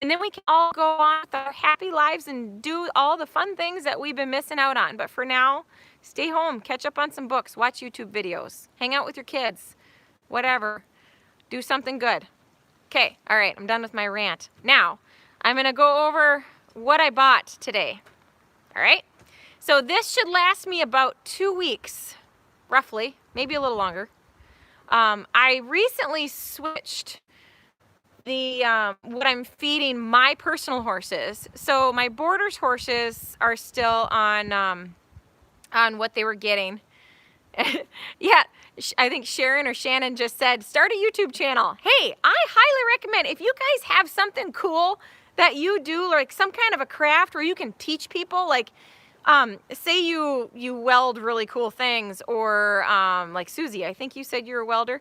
And then we can all go on with our happy lives and do all the fun things that we've been missing out on. But for now, stay home, catch up on some books, watch YouTube videos, hang out with your kids, whatever. Do something good. Okay, all right, I'm done with my rant. Now, I'm gonna go over what I bought today. All right? So this should last me about 2 weeks, roughly, maybe a little longer. I recently switched the what I'm feeding my personal horses. So my boarders' horses are still on what they were getting. Yeah, I think Sharon or Shannon just said, start a YouTube channel. Hey, I highly recommend, if you guys have something cool that you do, like some kind of a craft where you can teach people, like say you weld really cool things, or like Susie, I think you said you're a welder.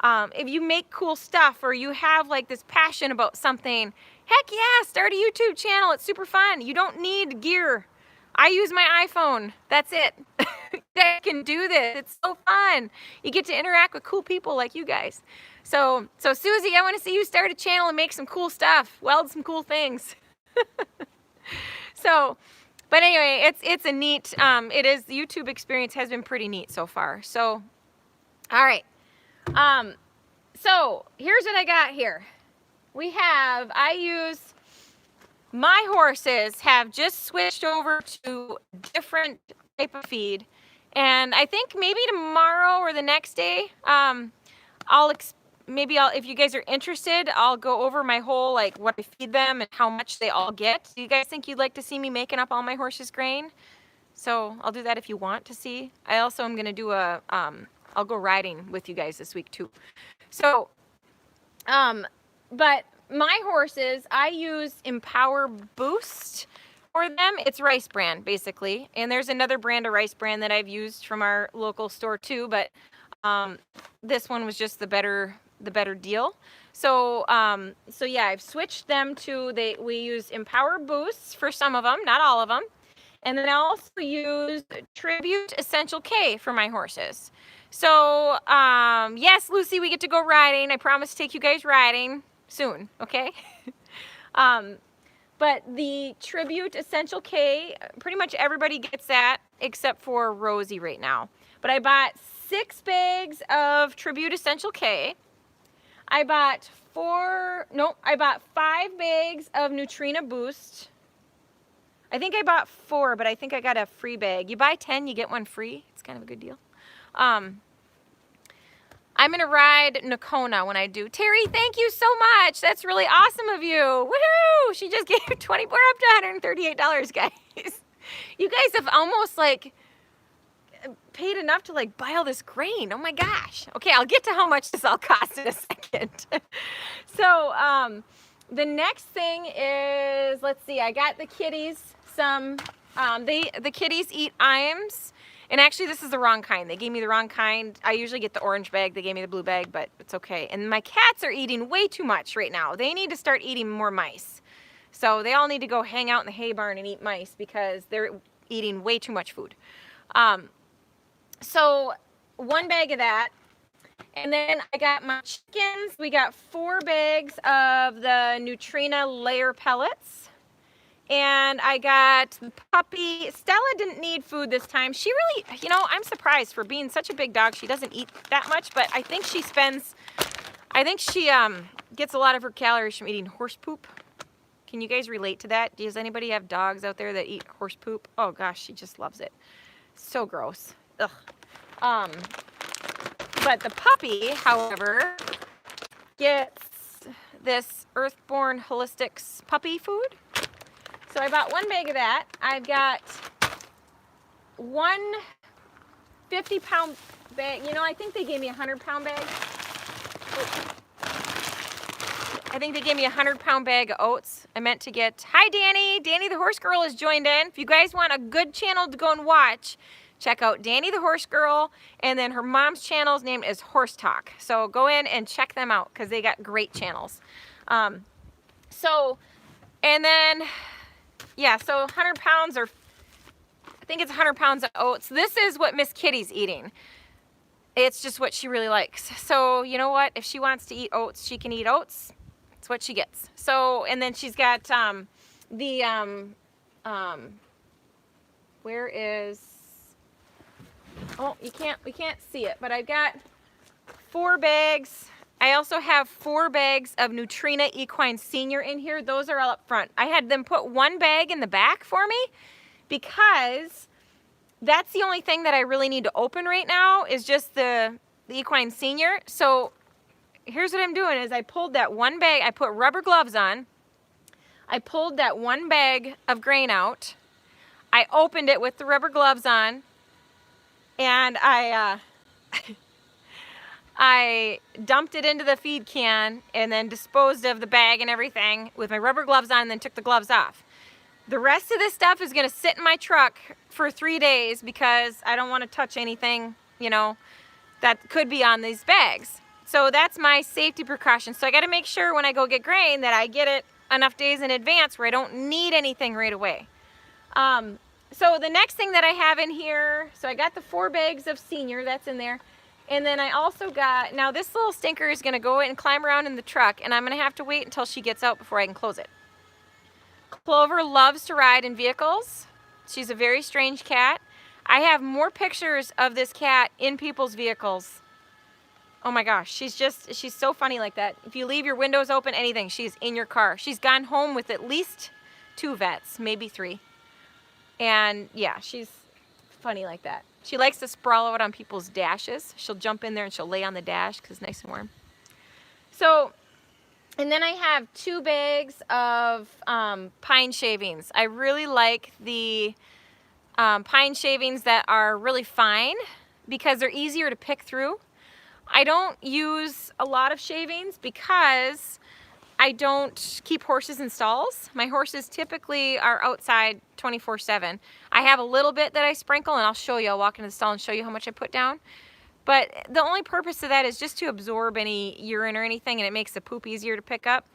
If you make cool stuff, or you have like this passion about something, heck yeah, start a YouTube channel. It's super fun. You don't need gear. I use my iPhone. That's it. I can do this. It's so fun. You get to interact with cool people like you guys. So Susie, I want to see you start a channel and make some cool stuff. Weld some cool things. But anyway, it's a neat, the YouTube experience has been pretty neat so far. So, all right. So here's what I got here. My horses have just switched over to different type of feed, and I think maybe tomorrow or the next day, if you guys are interested, I'll go over my whole, like, what I feed them and how much they all get. Do you guys think you'd like to see me making up all my horses' grain? So I'll do that if you want to see. I also am going to do I'll go riding with you guys this week too. So, but my horses, I use Empower Boost for them. It's rice bran, basically. And there's another brand of rice bran that I've used from our local store too, but this one was just the better deal. So yeah, I've switched them to, we use Empower Boosts for some of them, not all of them. And then I also use Tribute Essential K for my horses. So, yes, Lucy, we get to go riding. I promise to take you guys riding soon, okay? But the Tribute Essential K, pretty much everybody gets that except for Rosie right now. But I bought 6 bags of Tribute Essential K. I bought 5 bags of Nutrina Boost. I think I bought 4, but I think I got a free bag. You buy 10, you get 1 free. It's kind of a good deal. I'm going to ride Nakona when I do. Terry, thank you so much. That's really awesome of you. Woohoo! She just gave 20, we're up to $138, guys. You guys have almost like paid enough to like buy all this grain. Oh my gosh. Okay, I'll get to how much this all costs in a second. So, the next thing is, let's see, I got the kitties some, the kitties eat Iams. And actually, this is the wrong kind. They gave me the wrong kind. I usually get the orange bag. They gave me the blue bag, but it's okay. And my cats are eating way too much right now. They need to start eating more mice. So they all need to go hang out in the hay barn and eat mice because they're eating way too much food. So 1 bag of that. And then I got my chickens. We got 4 bags of the Nutrina layer pellets. And I got the puppy. Stella didn't need food this time. She really, I'm surprised for being such a big dog. She doesn't eat that much, but I think she gets a lot of her calories from eating horse poop. Can you guys relate to that? Does anybody have dogs out there that eat horse poop? Oh gosh, she just loves it. So gross. Ugh. But the puppy, however, gets this Earthborn Holistics puppy food. So I bought 1 bag of that. I've got 1 50-pound bag. You know, I think they gave me a 100-pound bag. I think they gave me a 100-pound bag of oats. I meant to get, hi Danny. Danny the Horse Girl has joined in. If you guys want a good channel to go and watch, check out Danny the Horse Girl, and then her mom's channel's name is Horse Talk. So go in and check them out because they got great channels. And then, yeah, so 100 pounds or I think it's 100 pounds of oats. This is what Miss Kitty's eating. It's just what she really likes. So you know what? If she wants to eat oats, she can eat oats. It's what she gets. So, and then she's got where is, oh, we can't see it, but I've got 4 bags. I also have 4 bags of Nutrina Equine Senior in here. Those are all up front. I had them put 1 bag in the back for me because that's the only thing that I really need to open right now is just the Equine Senior. So here's what I'm doing is I pulled that 1 bag, I put rubber gloves on. I pulled that 1 bag of grain out. I opened it with the rubber gloves on, and I dumped it into the feed can and then disposed of the bag and everything with my rubber gloves on and then took the gloves off. The rest of this stuff is going to sit in my truck for 3 days because I don't want to touch anything, you know, that could be on these bags. So that's my safety precaution. So I got to make sure when I go get grain that I get it enough days in advance where I don't need anything right away. So the next thing that I have in here, so I got the 4 bags of Senior, that's in there. And then I also got, now this little stinker is going to go and climb around in the truck, and I'm going to have to wait until she gets out before I can close it. Clover loves to ride in vehicles. She's a very strange cat. I have more pictures of this cat in people's vehicles. Oh my gosh, she's so funny like that. If you leave your windows open, anything, she's in your car. She's gone home with at least 2 vets, maybe 3. And yeah, she's funny like that. She likes to sprawl out on people's dashes. She'll jump in there and she'll lay on the dash because it's nice and warm. So, and then I have 2 bags of pine shavings. I really like the pine shavings that are really fine because they're easier to pick through. I don't use a lot of shavings because I don't keep horses in stalls. My horses typically are outside 24/7. I have a little bit that I sprinkle, and I'll show you. I'll walk into the stall and show you how much I put down. But the only purpose of that is just to absorb any urine or anything, and it makes the poop easier to pick up.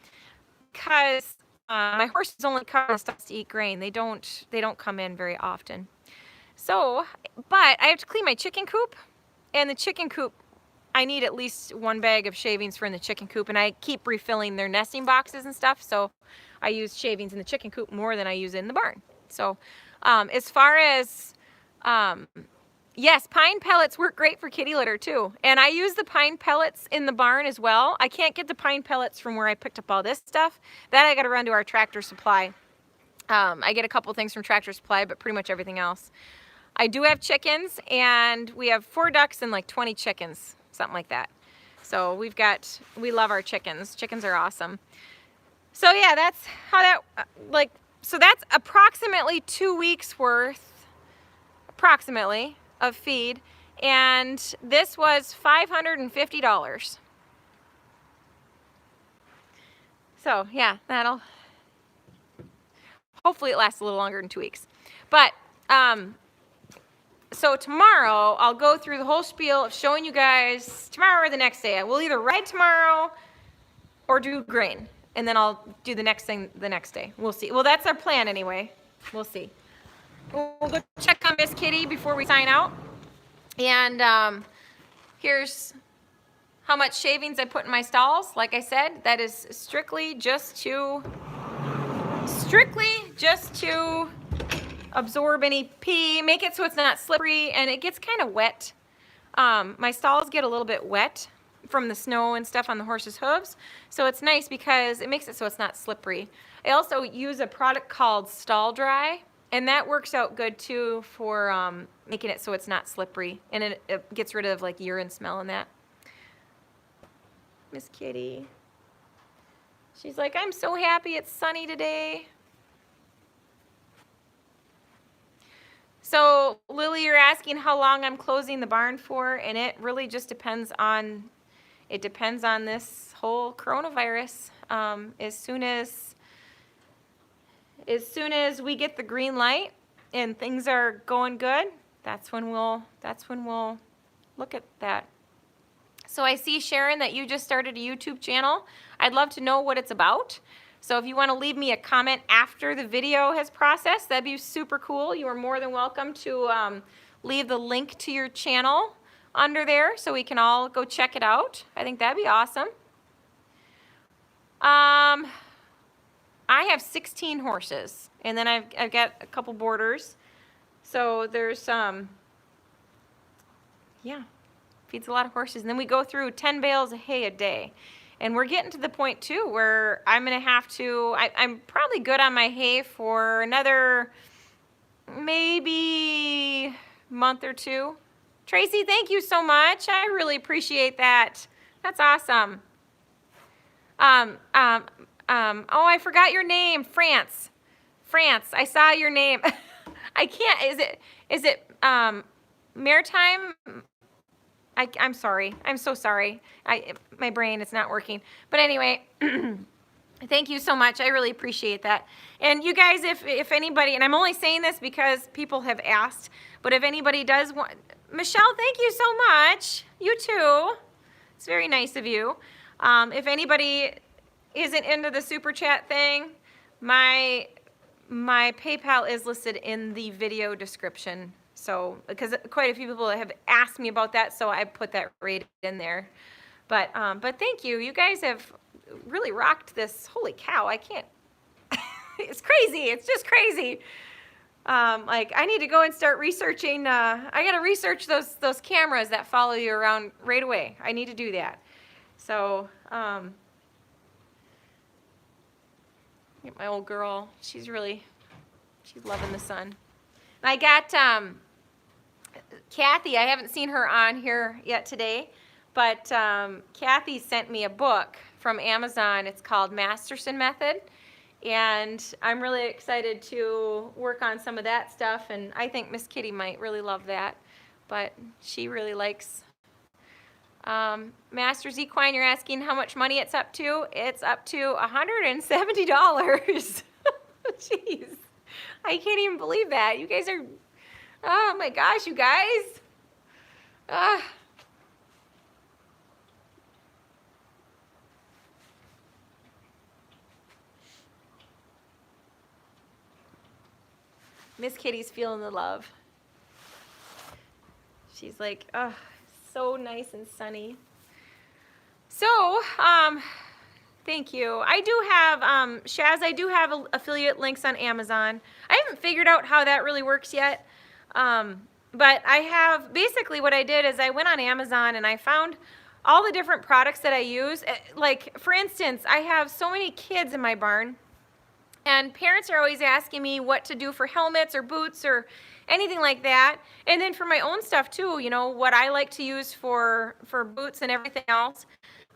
Because my horses only come in stalls to eat grain. They don't come in very often. So, but I have to clean my chicken coop, and the chicken coop, I need at least 1 bag of shavings for in the chicken coop, and I keep refilling their nesting boxes and stuff, so I use shavings in the chicken coop more than I use in the barn. So as far as, yes, pine pellets work great for kitty litter too, and I use the pine pellets in the barn as well. I can't get the pine pellets from where I picked up all this stuff. That I got to run to our Tractor Supply. I get a couple things from Tractor Supply, but pretty much everything else. I do have chickens, and we have 4 ducks and like 20 chickens. Something like that. So we love our chickens. Chickens are awesome. So yeah, that's how that, so that's approximately 2 weeks worth, approximately, of feed. And this was $550. So yeah, hopefully it lasts a little longer than 2 weeks. But, so tomorrow, I'll go through the whole spiel of showing you guys tomorrow or the next day. We'll either ride tomorrow or do grain. And then I'll do the next thing the next day. We'll see. Well, that's our plan anyway. We'll see. We'll go check on Miss Kitty before we sign out. And here's how much shavings I put in my stalls. Like I said, that is strictly just to absorb any pee, make it so it's not slippery, and it gets kind of wet. My stalls get a little bit wet from the snow and stuff on the horse's hooves, so it's nice because it makes it so it's not slippery. I also use a product called Stall Dry, and that works out good too for making it so it's not slippery, and it gets rid of like urine smell and that. Miss Kitty. She's like, I'm so happy it's sunny today. So, Lily, you're asking how long I'm closing the barn for, and it really just depends on, this whole coronavirus. As soon as we get the green light and things are going good, that's when we'll look at that. So I see, Sharon, that you just started a YouTube channel. I'd love to know what it's about. So if you want to leave me a comment after the video has processed, that'd be super cool. You are more than welcome to leave the link to your channel under there so we can all go check it out. I think that'd be awesome. I have 16 horses, and then I've got a couple boarders. So there's yeah, feeds a lot of horses. And then we go through 10 bales of hay a day. And we're getting to the point too where I'm gonna have to, I'm probably good on my hay for another maybe month or two. Tracy, thank you so much. I really appreciate that. That's awesome. Oh, I forgot your name, France. France, I saw your name. I can't, is it Maritime? I'm sorry. I'm so sorry. My brain is not working. But anyway, thank you so much. I really appreciate that. And you guys, if anybody, and I'm only saying this because people have asked, but if anybody does want, Michelle, thank you so much. You too. It's very nice of you. If anybody isn't into the super chat thing, my PayPal is listed in the video description. So, because quite a few people have asked me about that, so I put that right in there. But thank you. You guys have really rocked this. Holy cow, I can't. It's crazy. It's just crazy. Like, I need to go and start researching. I got to research those cameras that follow you around right away. I need to do that. So, get my old girl. She's loving the sun. I got Kathy. I haven't seen her on here yet today, but Kathy sent me a book from Amazon. It's called Masterson Method, and I'm really excited to work on some of that stuff, and I think Miss Kitty might really love that, but she really likes Masters Equine. You're asking how much money it's up to. It's up to $170. Jeez. I can't even believe that. You guys are, oh my gosh, you guys. Miss Kitty's feeling the love. She's like, oh, so nice and sunny. So, thank you. I do have, Shaz, I do have affiliate links on Amazon. I haven't figured out how that really works yet. But I have, basically what I did is I went on Amazon and I found all the different products that I use. Like, for instance, I have so many kids in my barn, and parents are always asking me what to do for helmets or boots or anything like that. And then for my own stuff too, you know, what I like to use for boots and everything else.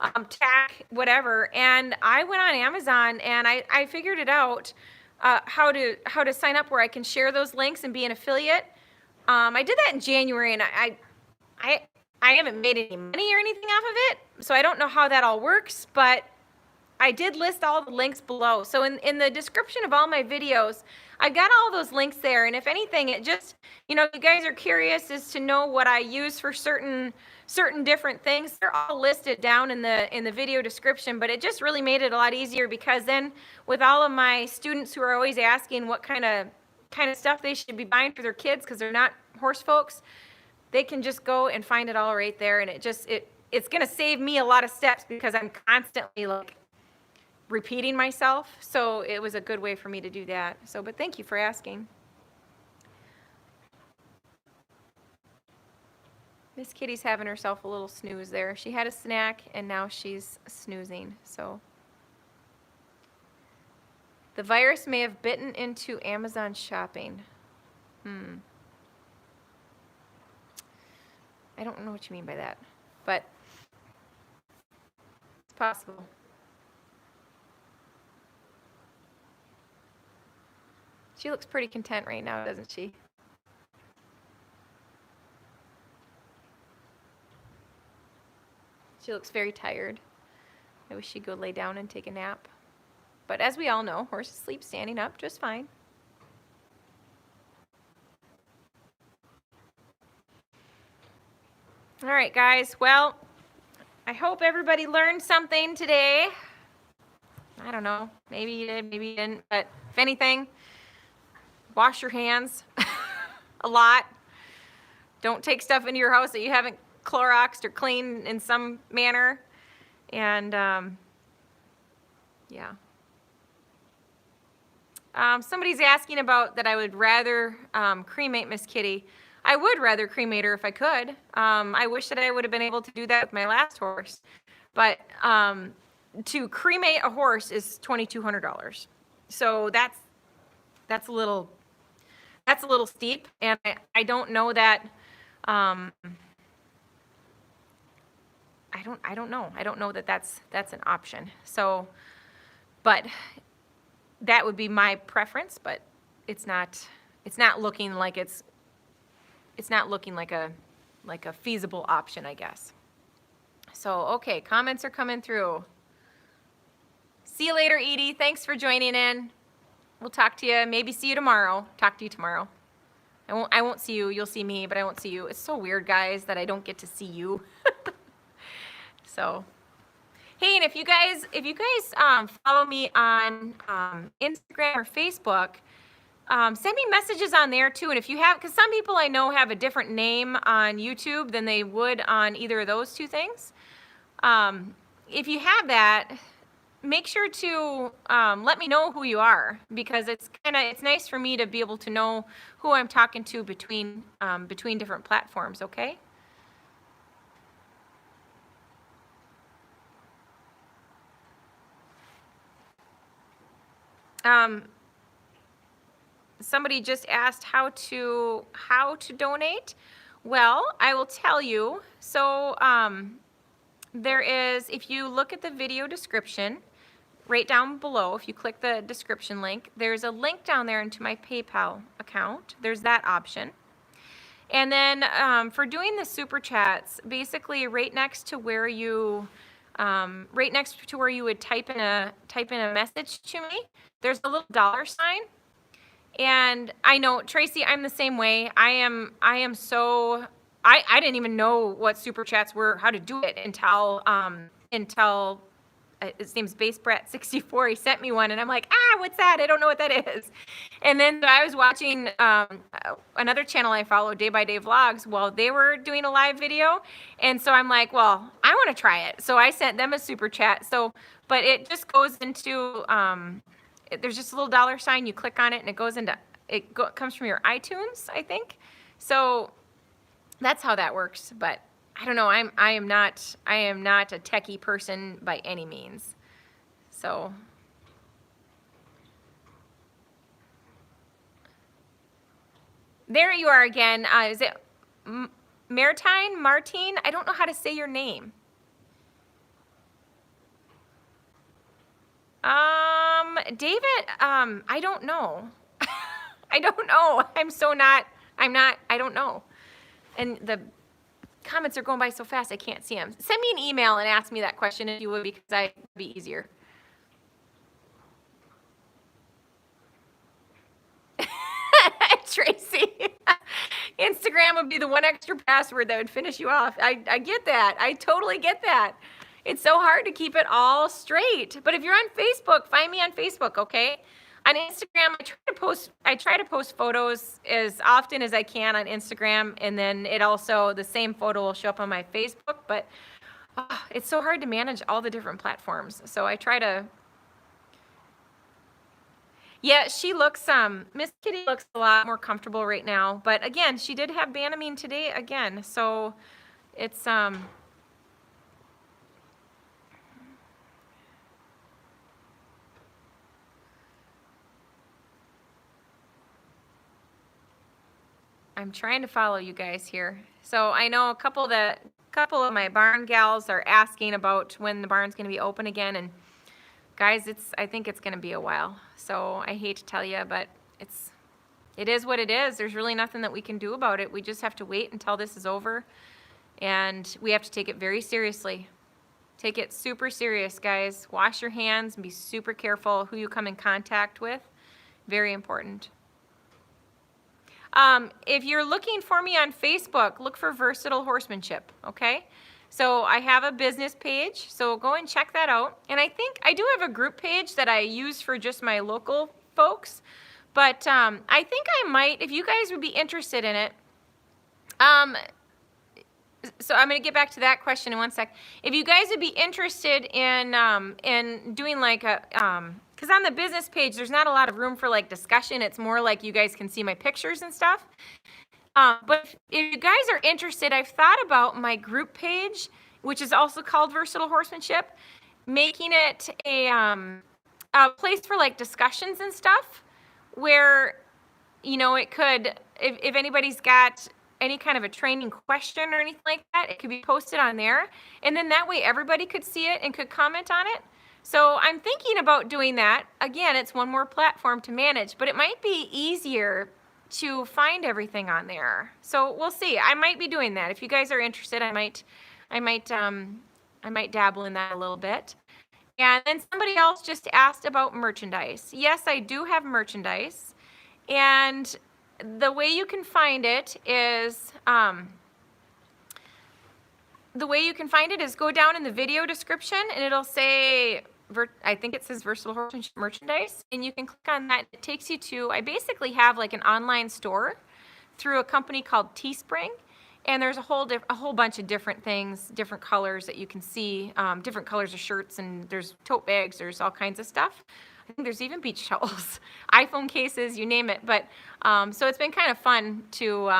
TACK, whatever. And I went on Amazon and I figured it out, how to sign up where I can share those links and be an affiliate. I did that in January, and I haven't made any money or anything off of it, so I don't know how that all works, but I did list all the links below. So in the description of all my videos, I've got all those links there, and if anything, it just, you know, you guys are curious as to know what I use for certain different things. They're all listed down in the video description, but it just really made it a lot easier, because then with all of my students who are always asking what kind of stuff they should be buying for their kids because they're not horse folks, they can just go and find it all right there, and it's going to save me a lot of steps because I'm constantly like repeating myself. So it was a good way for me to do that. So, but thank you for asking. Miss Kitty's having herself a little snooze there. She had a snack and now she's snoozing. So the virus may have bitten into Amazon shopping. I don't know what you mean by that, but possible. She looks pretty content right now, doesn't she? She looks very tired. I wish she'd go lay down and take a nap. But as we all know, horses sleep standing up just fine. All right, guys. Well, I hope everybody learned something today. I don't know. Maybe you did, maybe you didn't. But if anything, wash your hands a lot. Don't take stuff into your house that you haven't Cloroxed or cleaned in some manner. And, yeah. Somebody's asking about that I would rather cremate Miss Kitty. I would rather cremate her if I could. I wish that I would have been able to do that with my last horse. But to cremate a horse is $2,200. So that's a little steep, and I don't know that. I don't know. I don't know that that's an option. So, but that would be my preference. But it's not looking like it's not looking like a feasible option, I guess. So, okay, comments are coming through. See you later, Edie. Thanks for joining in. We'll talk to you. Maybe see you tomorrow. Talk to you tomorrow. I won't see you. You'll see me, but I won't see you. It's so weird, guys, that I don't get to see you. So, hey, and if you guys follow me on Instagram or Facebook, send me messages on there too. And if you have, because some people I know have a different name on YouTube than they would on either of those two things. If you have that, make sure to let me know who you are, because it's nice for me to be able to know who I'm talking to between different platforms. Okay. Somebody just asked how to donate. Well, I will tell you. So there is, if you look at the video description right down below, if you click the description link, there's a link down there into my PayPal account. There's that option. And then for doing the super chats, basically right next to where you would type in a message to me, there's a little $sign. And I know, Tracy, I'm the same way. I didn't even know what super chats were, how to do it until his name's Base Brat 64. He sent me one, and I'm like, what's that? I don't know what that is. And then I was watching another channel I follow, Day by Day Vlogs, while they were doing a live video. And so I'm like, well, I want to try it. So I sent them a super chat. So, but it just goes into, there's just a little $sign. You click on it, and it goes into, comes from your iTunes, I think. So that's how that works. But I don't know. I am not a techie person by any means. So there you are again. Is it Martine? I don't know how to say your name. David, I don't know. I don't know. I don't know. And the comments are going by so fast I can't see them. Send me an email and ask me that question if you would, because it'd be easier. Tracy, Instagram would be the one extra password that would finish you off. I get that. I totally get that. It's so hard to keep it all straight. But if you're on Facebook, find me on Facebook, okay? On Instagram, I try to post photos as often as I can on Instagram, and then the same photo will show up on my Facebook, but it's so hard to manage all the different platforms. So I try to. Yeah, she looks, Miss Kitty looks a lot more comfortable right now, but again, she did have Banamine today again, so it's, I'm trying to follow you guys here. So I know a couple couple of my barn gals are asking about when the barn's going to be open again, and guys, I think it's going to be a while. So I hate to tell you, but it is what it is. There's really nothing that we can do about it. We just have to wait until this is over, and we have to take it very seriously. Take it super serious, guys. Wash your hands and be super careful who you come in contact with. Very important. If you're looking for me on Facebook, look for Versatile Horsemanship, okay? So I have a business page, so go and check that out. And I think I do have a group page that I use for just my local folks. But I think I might, if you guys would be interested in it, so I'm going to get back to that question in one sec. If you guys would be interested in doing like a, because on the business page, there's not a lot of room for like discussion. It's more like you guys can see my pictures and stuff. But if you guys are interested, I've thought about my group page, which is also called Versatile Horsemanship, making it a place for like discussions and stuff where, you know, it could, if anybody's got any kind of a training question or anything like that, it could be posted on there. And then that way everybody could see it and could comment on it. So I'm thinking about doing that. Again, it's one more platform to manage, but it might be easier to find everything on there. So we'll see. I might be doing that. If you guys are interested, I might dabble in that a little bit. And then somebody else just asked about merchandise. Yes, I do have merchandise. And the way you can find it is, go down in the video description and it'll say, I think it says Versatile Horsemanship Merchandise, and you can click on that. It takes you to, I basically have like an online store through a company called Teespring, and there's a whole bunch of different things, different colors that you can see, different colors of shirts, and there's tote bags, there's all kinds of stuff. I think there's even beach towels, iPhone cases, you name it. But so it's been kind of fun to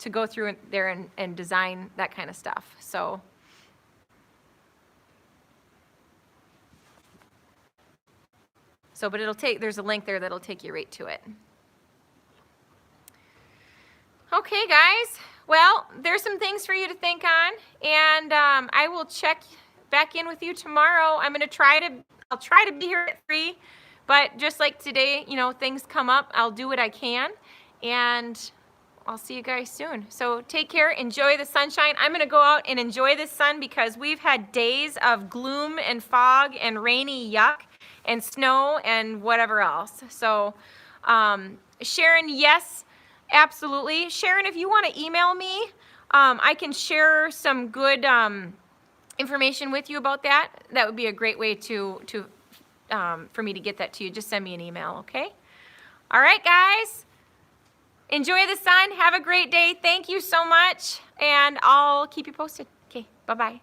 go through there and design that kind of stuff. So but there's a link there that'll take you right to it. Okay, guys. Well, there's some things for you to think on, and I will check back in with you tomorrow. I'll try to be here at 3. But just like today, you know, things come up, I'll do what I can, and I'll see you guys soon. So take care, enjoy the sunshine. I'm going to go out and enjoy the sun because we've had days of gloom and fog and rainy yuck and snow and whatever else. So Sharon, yes, absolutely. Sharon, if you want to email me, I can share some good information with you about that. That would be a great way for me to get that to you. Just send me an email, okay? All right, guys. Enjoy the sun. Have a great day. Thank you so much, and I'll keep you posted. Okay, bye-bye.